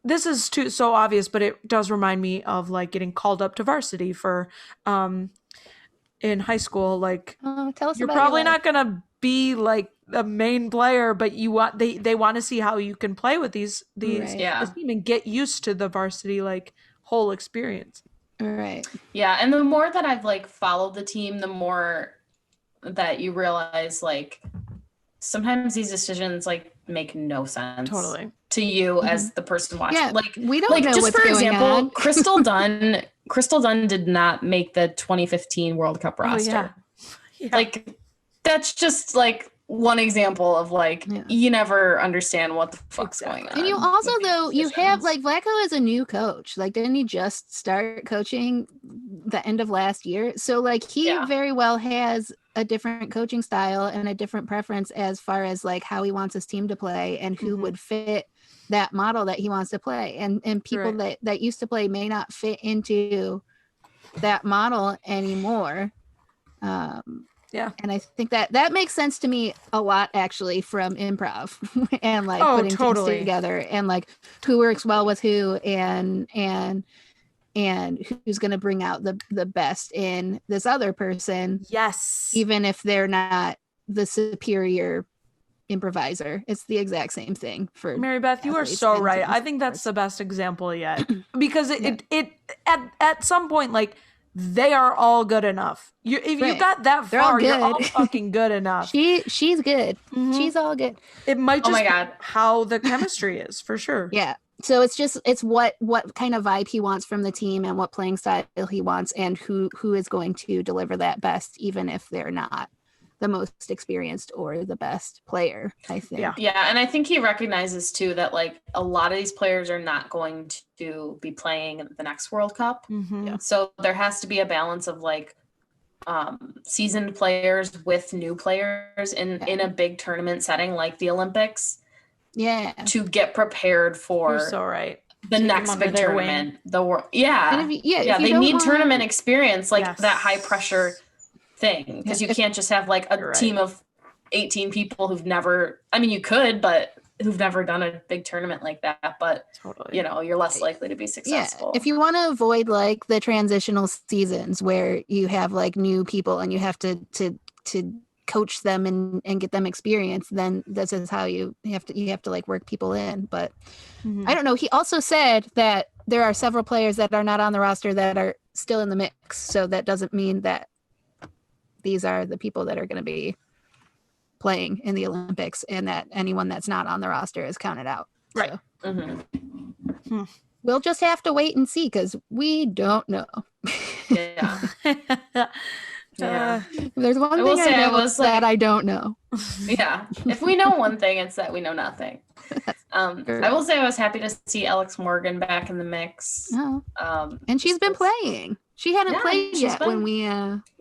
This is too so obvious, but it does remind me of like getting called up to varsity for in high school. Like Tell us you're about probably your life. not gonna be like a main player, but you want they want to see how you can play with these Right. Yeah. this team and get used to the varsity like whole experience. Right. Yeah, and the more that I've like followed the team, the more that you realize like sometimes these decisions like make no sense Totally. to you as the person watching. Yeah, Like we don't like know just what's for going example, on. Crystal Dunn did not make the 2015 World Cup roster. Oh, yeah. Like that's just like one example of like Yeah. you never understand what the fuck's Exactly. going on. And you also, with these though, you have decisions. like Vlatko is a new coach. Like, didn't he just start coaching the end of last year? So, like, he Yeah. very well has a different coaching style and a different preference as far as like how he wants his team to play and who Mhm. would fit that model that he wants to play. And people Right. that used to play may not fit into that model anymore. Yeah. And I think that makes sense to me a lot, actually, from improv and like Oh, putting totally. things together and like who works well with who and who's going to bring out the best in this other person, Yes. even if they're not the superior improviser. It's the exact same thing for Mary Beth, you are athletes so and right. team I think that's sports. the best example yet. Because Yeah. it at some point, like, they are all good enough. If you Right. got that They're all far, you're all good. fucking good enough. She's good. Mhm. She's all good. It might Oh just my be God. how the chemistry is, for sure. Yeah. So it's what kind of vibe he wants from the team and what playing style he wants and who is going to deliver that best, even if they're not the most experienced or the best player, I think. Yeah. Yeah, and I think he recognizes too that like a lot of these players are not going to be playing the next World Cup. Mhm. Yeah. So there has to be a balance of like seasoned players with new players in a big tournament setting like the Olympics Yeah. to get prepared for You're so right. the Take 'em next under big their tournament. The world, And yeah, if you they don't need want- tournament experience, like Yes. that high pressure thing, because you If- can't just have like a You're right. team of 18 people who've never. I mean, you could, but who've never done a big tournament like that. But Totally. you know, you're less likely to be successful. Yeah, if you want to avoid like the transitional seasons where you have like new people and you have to coach them and get them experience, then this is how you have to like work people in. But Mhm. I don't know. He also said that there are several players that are not on the roster that are still in the mix. So that doesn't mean that these are the people that are going to be playing in the Olympics and that anyone that's not on the roster is counted out. Right. So Mhm. we'll just have to wait and see because we don't know. Yeah. Yeah. There's one I will thing say I I know was, that like- I don't know. Yeah. If we know one thing, it's that we know nothing. I will say I was happy to see Alex Morgan back in the mix. Oh. Um, And she's just been 'cause playing. She hadn't Yeah, played she's yet when been- we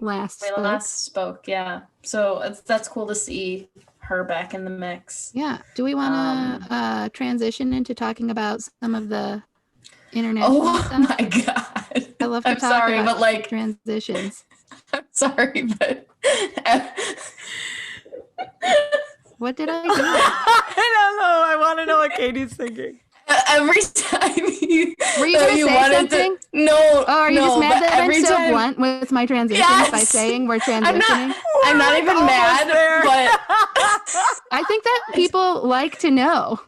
last we spoke. last spoke, yeah. So that's cool to see her back in the mix. Yeah. Do we want to transition into talking about some of the international Oh stuff? my god! I love to I'm talk sorry, about but like, transitions. I'm sorry, but What did I do? I don't know. I want to know what Katie's thinking. every time you Were you gonna say wanted something? no. Oh, are you no, just mad but that I'm every so time- blunt with my transitions by Yes! saying we're I'm transitioning? not. I'm not We're even almost mad, there. but I think that people like to know.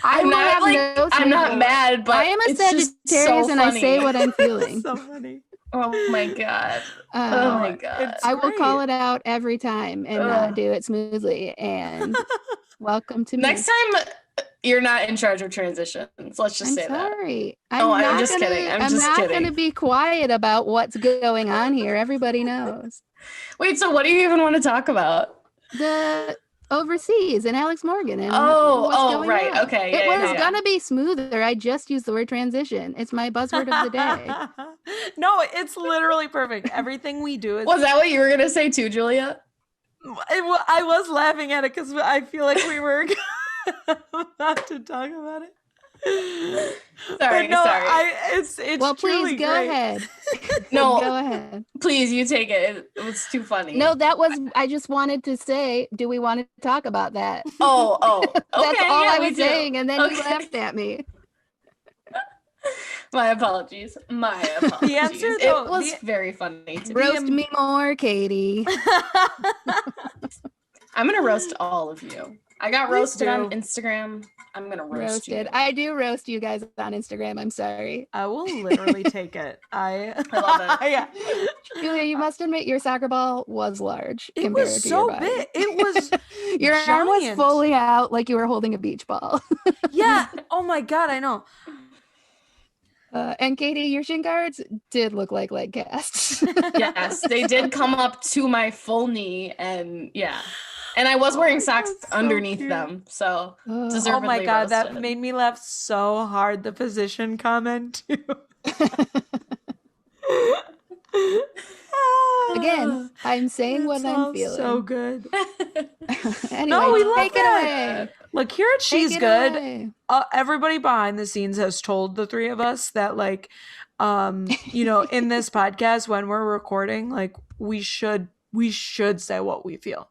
I I'm will not have like. no I'm not say. mad, but I am a it's just Sagittarius so and I say funny. what I'm feeling. So funny. Oh my god. Oh my god. It's- I will call great. it out every time and not do it smoothly. And welcome to me. Next time, you're not in charge of transitions. Let's just I'm say that. sorry. Oh, I'm not just gonna, kidding. I'm I'm just not kidding. going to be quiet about what's going on here. Everybody knows. Wait, so what do you even want to talk about? The overseas and Alex Morgan and Oh, what's going right. on. Okay. It Yeah, was yeah. gonna be smoother. I just used the word transition. It's my buzzword of the day. No, it's literally perfect. Everything we do is. Was that what you were gonna say too, Julia? I was laughing at it because I feel like we were about to talk about it. Sorry, But no, sorry. it's Well, truly please go great. ahead. No. Go ahead. Please, you take it. It was too funny. No, I just wanted to say, do we want to talk about that? Oh. Okay. That's all yeah, I we was do. saying, and then you Okay. laughed at me. My apologies. My apologies. The answer, it though, was the- very funny. To me. Roast me more, Katie. I'm gonna roast all of you. I got Please roasted on do. Instagram. I'm gonna roast you. Roasted. I do roast you guys on Instagram. I'm sorry. I will literally take it. I love it. Yeah. Julia, you must admit your soccer ball was large It compared was to so your body. big. It was Your arm was giant. fully out like you were holding a beach ball. Yeah. Oh my god, I know. And Katie, your shin guards did look like leg casts. Yes, they did come up to my full knee, and yeah, and I was wearing socks That's so underneath cute. them, so Oh. Oh deservedly my god, that roasted. made me laugh so hard. The position comment too. Again, I'm saying what It's I'm all feeling. So good. Anyway, No, we love take it that. away. Look, here at Take She's it Good, away. everybody behind the scenes has told the three of us that, like, in this podcast when we're recording, like, we should we should say what we feel.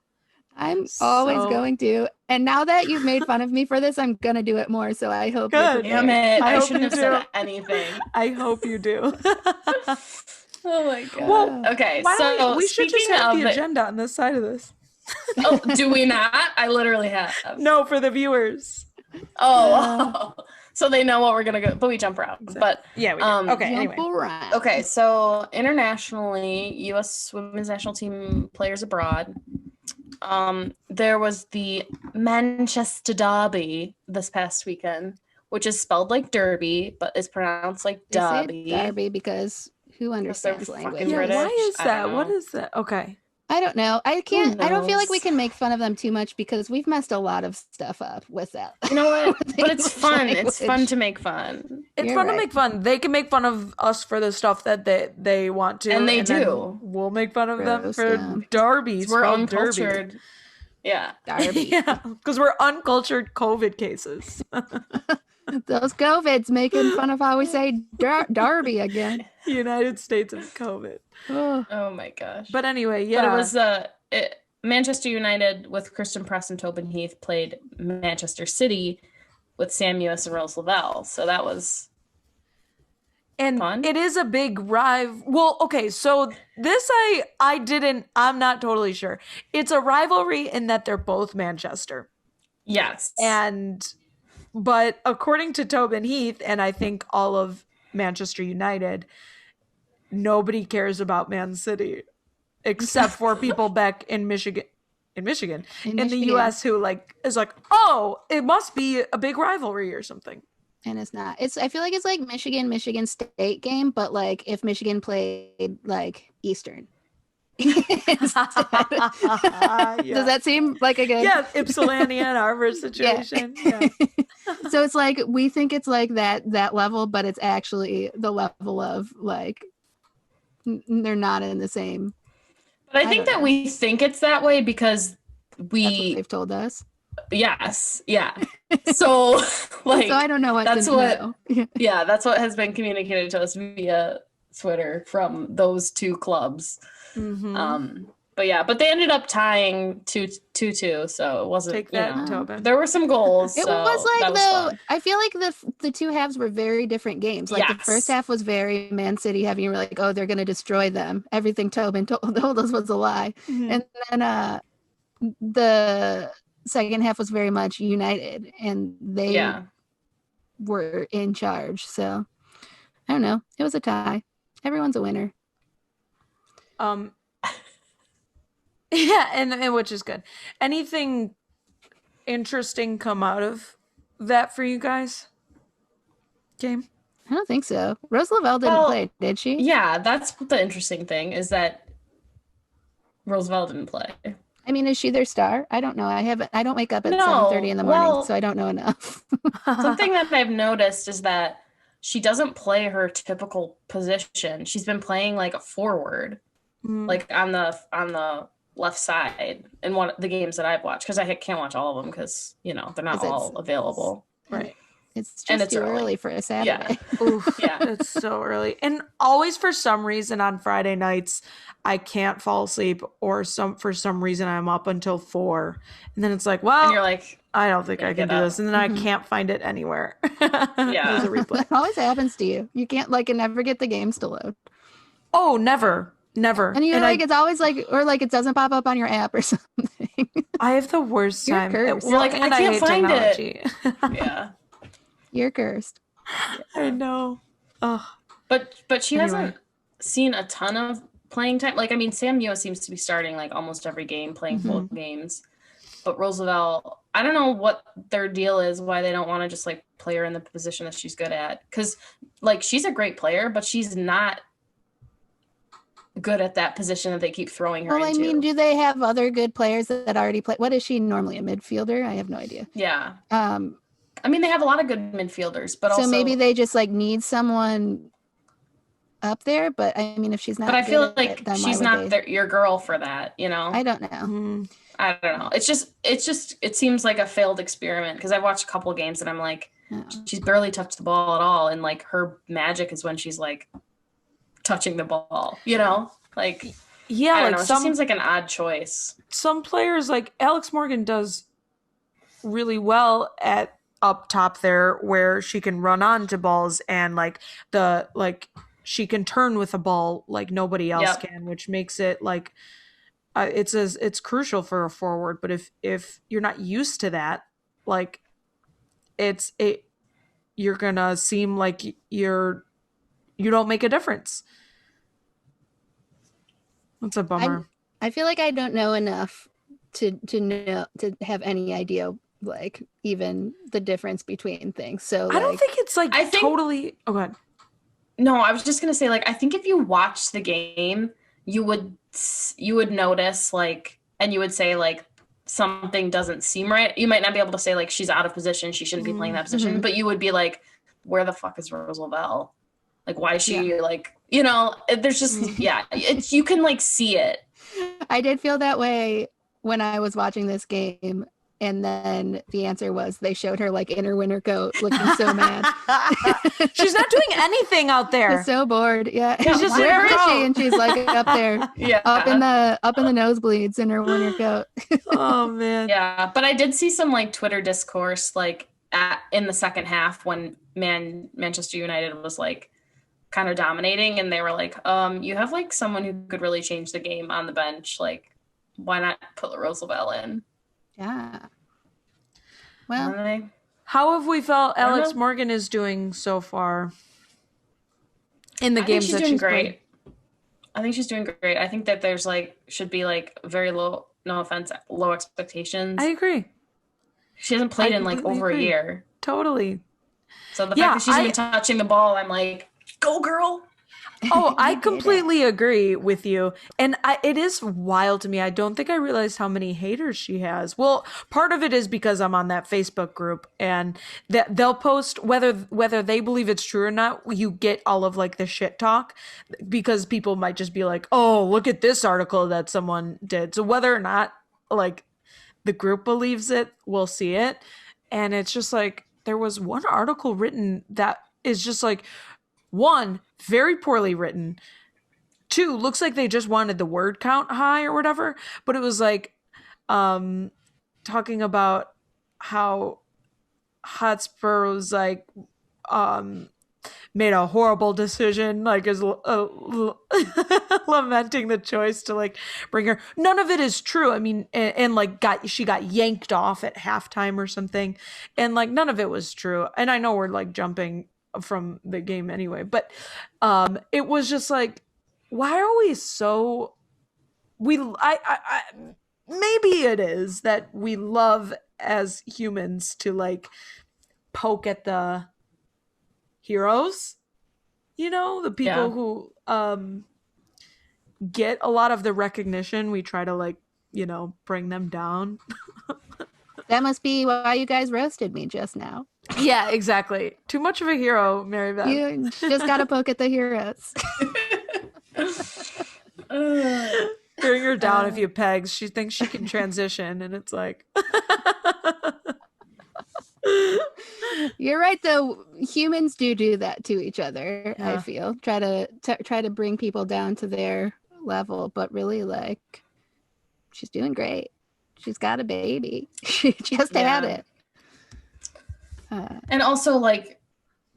I'm always So- going to. And now that you've made fun of me for this, I'm going to do it more. So I hope you're Good. Damn prepared. it! I I hope shouldn't you have said do. anything. I hope you do. Oh my god. Well, Okay, Why so don't we should just speaking have of the agenda on this side of this. Oh, do we not? I literally have. No, for the viewers. Oh, so they know what we're gonna go, but we jump around. But Yeah, we do. Okay, Jump anyway. around. okay, so internationally, U.S. women's national team players abroad. There was the Manchester Derby this past weekend, which is spelled like Derby, but is pronounced like They say Derby. Derby because who understands fucking language? Yeah, British? why is I that? don't What know. is that? Okay. I don't know. I can't. I don't feel like we knows? can make fun of them too much because we've messed a lot of stuff up with that. You know what? With But it's English fun. It's fun language. to make fun. It's You're fun right. to make fun. They can make fun of us for the stuff that they want to. And they then do. We'll make fun of them Roast for them. Derby. We're spelled Derby. uncultured. Yeah. Derby. Yeah, because we're uncultured COVID cases. Those COVIDs making fun of how we say Derby again. United States of COVID. Oh, Oh my gosh. But anyway, yeah. But it was Manchester United with Kristen Press and Tobin Heath played Manchester City with Sam Ewis and Rose Lavelle. So that was And fun. it is a big well, okay, so this I'm not totally sure. It's a rivalry in that they're both Manchester. yes. But according to Tobin Heath, and I think all of Manchester United, nobody cares about Man City except for people back in Michigan. In the Michigan. US who is like, oh, it must be a big rivalry or something. and it's not. I feel like it's like Michigan State game, but like if Michigan played like Eastern. Does that seem like a good? Yeah, Ypsilanti and Harvard situation. Yeah. So it's like we think it's like that level, but it's actually the level of like they're not in the same. But I I think don't that know. we think it's that way because That's what we they've told us. yes, yeah. So like So I don't know what. that's to what- know. yeah, that's what has been communicated to us via Twitter from those two clubs. Mhm. But yeah, but they ended up tying 2-2, so it wasn't. Take you that, know, Tobin. there were some goals. It so was that like was though. fun. I feel like the two halves were very different games. Like the Yes. first half was very Man City heavy, and we're like, oh, they're gonna destroy them. Everything Tobin told us was a lie. Mhm. And then the second half was very much United, and they Yeah. were in charge. So I don't know. It was a tie. Everyone's a winner. Yeah, and which is good. Anything interesting come out of that for you guys? Game? I don't think so. Rose Lavelle didn't Well, play, did she? Yeah, that's the interesting thing is that Roosevelt didn't play. I mean, is she their star? I don't know. I don't wake up at No, 7:30 in the morning, well- so I don't know enough. Something that I've noticed is that she doesn't play her typical position. She's been playing like a forward, Mm. like on the left side in one of the games that I've watched because I can't watch all of them because they're not 'Cause it's- all available. Right. It's And just it's too early. early for a Saturday. Oof, Yeah. it's so early. And always for some reason on Friday nights, I can't fall asleep or for some reason I'm up until 4. And then it's like, well, And you're like, I don't think "Gotta I can get do up." this. And then I Mhm. can't find it anywhere. Yeah. There's a replay. That always happens to you. You can't never get the games to load. Oh, never. Never. And you're And like, it's always like, or like it doesn't pop up on your app or something. I have the worst You're time. cursed. You're like, I and can't hate find it. technology. yeah. You're cursed. I know. Oh, But she Anyway. hasn't seen a ton of playing time. Like, I mean, Sam Ewis seems to be starting like almost every game, playing full games. But Roosevelt, I don't know what their deal is, why they don't want to just like play her in the position that she's good at. Because like she's a great player, but she's not good at that position that they keep throwing her Well, I into. mean, do they have other good players that already play? What is she normally, a midfielder? I have no idea. Yeah. Um, I mean, they have a lot of good midfielders, but so also maybe they just like need someone up there. But I mean, if she's not, but I good feel at like it, then why she's would not they? your girl for that, I don't know. mm. I don't know. It's just it seems like a failed experiment because I've watched a couple of games and I'm like, Oh. she's barely touched the ball at all, and like her magic is when she's like touching the ball, like Yeah, I don't like know. It just seems like an odd choice. some players, like Alex Morgan does really well at up top there, where she can run onto balls and she can turn with a ball like nobody else Yep. can, which makes it like it's crucial for a forward. But if you're not used to that, like it you're gonna seem like you don't make a difference. That's a bummer. I feel like I don't know enough to know to have any idea like even the difference between things. So I don't like think it's like I think- totally. Oh, go ahead. No, I was just gonna say, like, I think if you watch the game, you would notice, like, and you would say, like, something doesn't seem right. You might not be able to say, like, she's out of position, she shouldn't be playing that position, Mhm. but you would be like, where the fuck is Rose Lavelle? Like, why is she like, you know? There's just it's you can like see it. I did feel that way when I was watching this game. And then the answer was they showed her like in her winter coat looking so mad. She's not doing anything out there. She's so bored. Yeah. She's just in Where her is coat. she? And she's like up there, Yeah. up in the nosebleeds in her winter coat. Oh man. Yeah, but I did see some like Twitter discourse like in the second half when Manchester United was like kind of dominating, and they were like, you have like someone who could really change the game on the bench. Like, why not put Rose Lavelle in? Yeah. Well, And they- How have we felt don't Alex know. Morgan is doing so far in the I think games she's that doing she's great. played? I think she's doing great. I think that there's like should be like very low, no offense, low expectations. I agree. She hasn't played I in like completely over agree. a year. Totally. So the Yeah, fact that she's I- even touching the ball, I'm like, go girl. Oh, I You did it. completely agree with you. And it is wild to me. I don't think I realized how many haters she has. Well, part of it is because I'm on that Facebook group, and that they'll post whether they believe it's true or not. You get all of like the shit talk because people might just be like, "Oh, look at this article that someone did." So whether or not like the group believes it, we'll see it. And it's just like there was one article written that is just like, one, very poorly written. Two, looks like they just wanted the word count high or whatever. But it was like talking about how Hotspur was like made a horrible decision, like is lamenting the choice to like bring her. None of it is true. I mean, and like she got yanked off at halftime or something, and like none of it was true. And I know we're like jumping from the game anyway, but it was just like, why are we so I maybe it is that we love as humans to like poke at the heroes, you know, the people who get a lot of the recognition. We try to like, you know, bring them down. that must be why you guys roasted me just now. Yeah, exactly. Too much of a hero, Mary Beth. You just got to poke at the heroes. Bring her down a few pegs. She thinks she can transition, and it's like You're right, though. Humans do that to each other. I Yeah. feel try to bring people down to their level, but really, like, she's doing great. She's got a baby. She just had Yeah. it. And also, like,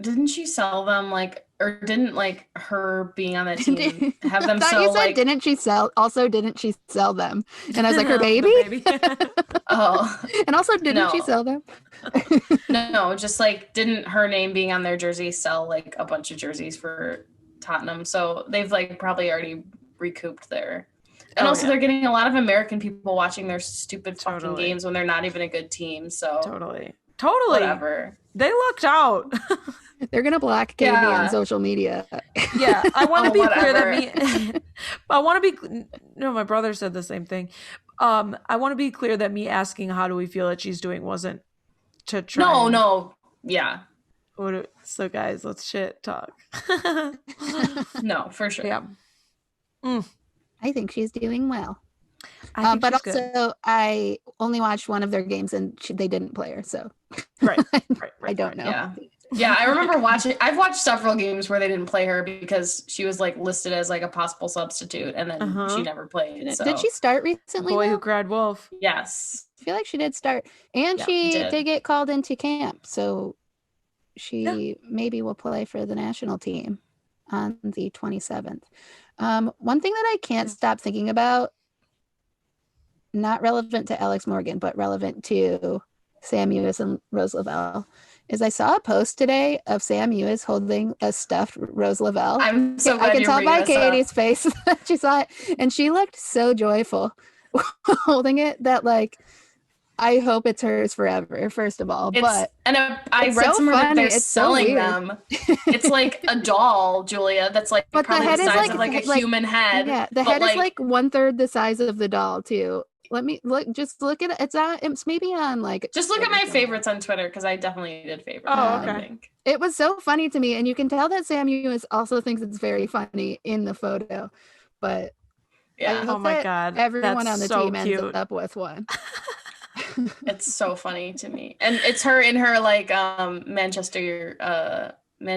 didn't she sell them, like, or didn't, like, her being on that team have them I thought sell, you said, like, didn't she sell? Also, didn't she sell them? And I was like, her The baby. oh, And also, didn't she No. sell them? no, just, like, didn't her name being on their jersey sell, like, a bunch of jerseys for Tottenham? So they've, like, probably already recouped their... And Oh, also, yeah. they're getting a lot of American people watching their stupid fucking Totally. games when they're not even a good team, so totally. whatever. They lucked out. They're gonna block KB Yeah. on social media. Yeah, I want to Oh, be clear that whatever. me. I want to be. No, my brother said the same thing. I want to be clear that me asking how do we feel that she's doing wasn't to try. No, yeah. So guys, let's shit talk. No, for sure. Yeah. I think she's doing well. I think But she's good. also, I only watched one of their games and they didn't play her, so Right. I don't know. Yeah. Yeah, I remember watching. I've watched several games where they didn't play her because she was like listed as like a possible substitute, and then she never played. So Did she start recently? Boy though? Who Cried Wolf. yes, I feel like she did start, and Yeah, she did. did get called into camp, so she maybe will play for the national team on the 27th. One thing that I can't stop thinking about, not relevant to Alex Morgan, but relevant to Sam Ewis and Rose Lavelle, is I saw a post today of Sam Ewis holding a stuffed Rose Lavelle. I'm so glad I can you're tell bringing by this up. Katie's face that she saw it, and she looked so joyful holding it that like I hope it's hers forever. First of all, but I it's read so somewhere that funny. they're It's so selling weird. them. It's like a doll, Julia. That's like But the probably head the is size like- of like a like- human head. yeah, the but, head is like 1/3 the size of the doll too. Let me look. Just look at it. It's maybe on like. Just look at Twitter my somewhere. favorites on Twitter because I definitely did favorites. Oh, I okay. think. It was so funny to me, and you can tell that Sam Ewis also thinks it's very funny in the photo. But I Yeah, hope Oh my that God, everyone that's on the so team cute. ends up with one. it's so funny to me, and it's her in her like Man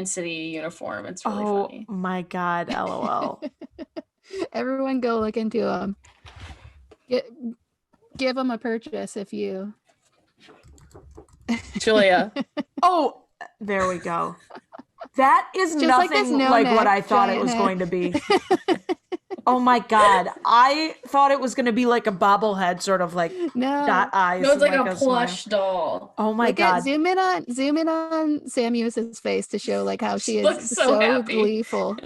City uniform. It's really Oh funny. my God, LOL. Everyone go look into them. Give them a purchase if you. Julia, Oh, there we go. That is Just like this nothing like what no-neck I thought it giant was head. going to be. Oh my God. I thought it was going to be like a bobblehead, sort of like No. dot eyes. no, it's and like a smile. plush doll. Oh my Look God. at zoom in on Sam Ewis's face to show like how she She is looks so so happy. gleeful.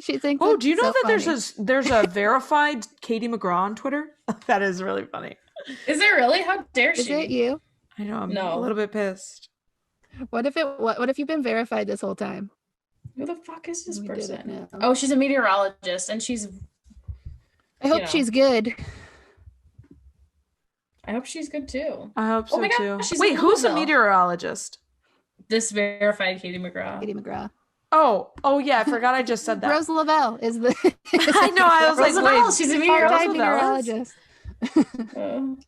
She thinks. Oh, it's do you know so that funny. there's a verified Katie McGraw on Twitter? That is really funny. Is there really? How dare Is she? it you? I know, I'm No. a little bit pissed. What if you've been verified this whole time? Who the fuck is this We did it person? now. Oh, she's a meteorologist, and I hope know. she's good. I hope she's good too. I hope Oh so my too. gosh, she's Wait, in who's a Louisville. meteorologist? This verified Katie McGraw. Katie McGraw. Oh yeah, I forgot I just said that. Rose Lavelle is the. I know, I was like, Roosevelt, wait, she's a part-time meteorologist? meteorologist.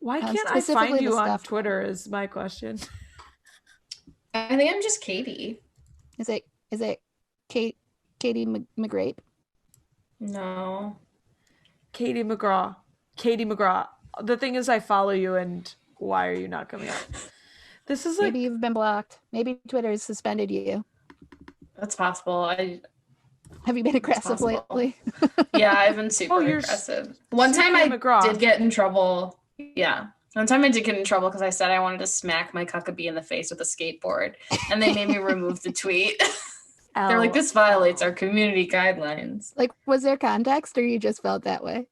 Why can't I specifically find the you on stuff. Twitter is my question. I think I'm just Katie. Is it Katie McGrape? No. Katie McGraw. Katie McGraw. The thing is, I follow you, and why are you not coming up? This is like, Maybe you've been blocked. Maybe Twitter's suspended you. That's possible. Have you been aggressive possible. lately? Yeah, I've been super Oh, you're aggressive. One time I Katie McGraw. did get in trouble. Yeah. One time I did get in trouble because I said I wanted to smack my cuckabee in the face with a skateboard, and they made me remove the tweet. They're like, this violates our community guidelines. Like, was there context, or you just felt that way?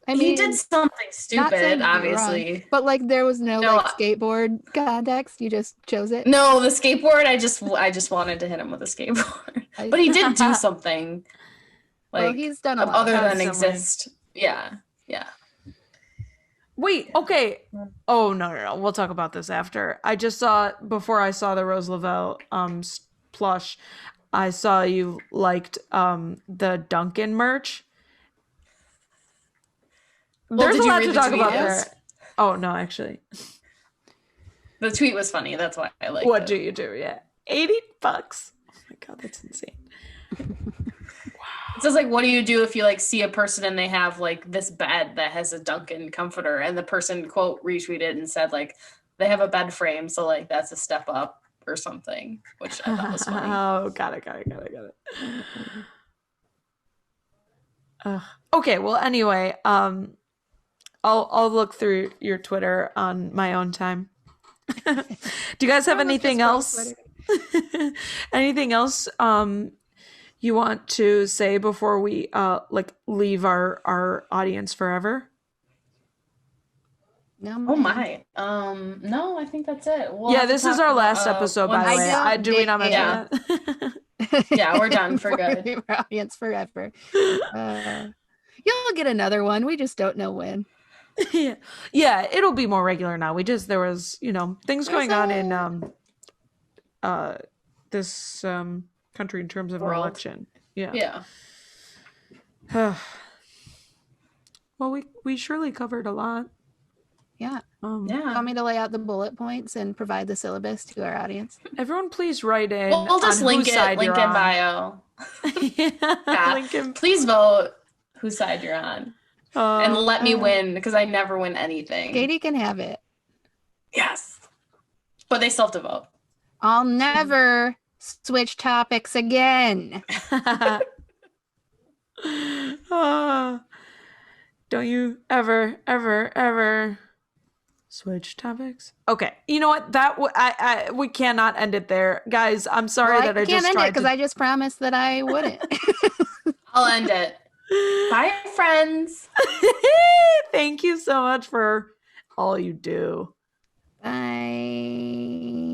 I He did something not saying stupid, you're wrong, obviously. but like there was no No, like skateboard context. You just chose it. No, the skateboard, I just wanted to hit him with a skateboard. But he did do something. Like, Well, he's done a lot. other than Constantly. exist. Yeah. Wait, okay. Oh, no. We'll talk about this after. I just saw, before I saw the Rose Lavelle plush, I saw you liked the Duncan merch. Well, There's did a you lot read to the talk tweet? about there. Oh, no, actually. The tweet was funny. That's why I like What it. do you do? Yeah. $80? Oh my God, that's insane. It says like, what do you do if you like see a person and they have like this bed that has a Duncan comforter, and the person quote retweeted and said like they have a bed frame, so like that's a step up or something, which I thought was funny. Oh, got it. Okay, well, anyway, I'll look through your Twitter on my own time. Do you guys have anything else? Anything else you want to say before we like leave our audience forever? No, Oh my. No, I think that's it. We'll Yeah, have to this is talk our last about, episode, by the once- way. I don't Do we not mention yeah. that? Yeah, we're done for good. Our audience forever. You'll get another one. We just don't know when. Yeah, it'll be more regular now. There was, things going on in this country in terms of an World. election. Yeah. Yeah. Well, we surely covered a lot. Yeah. Um, You Yeah. want me to lay out the bullet points and provide the syllabus to our audience? Everyone, please write in We'll just on link whose it, side link you're in on. bio. Yeah, Yeah. link in. Please vote whose side you're on. And Um, let me win, because I never win anything. Katie can have it. Yes. But they still have to vote. I'll never switch topics again. Don't you ever switch topics? Okay, you know what? We cannot end it there, guys. I'm sorry Well, that I can't just end it tried because to. I just promised that I wouldn't. I'll end it. Bye, friends. Thank you so much for all you do. Bye.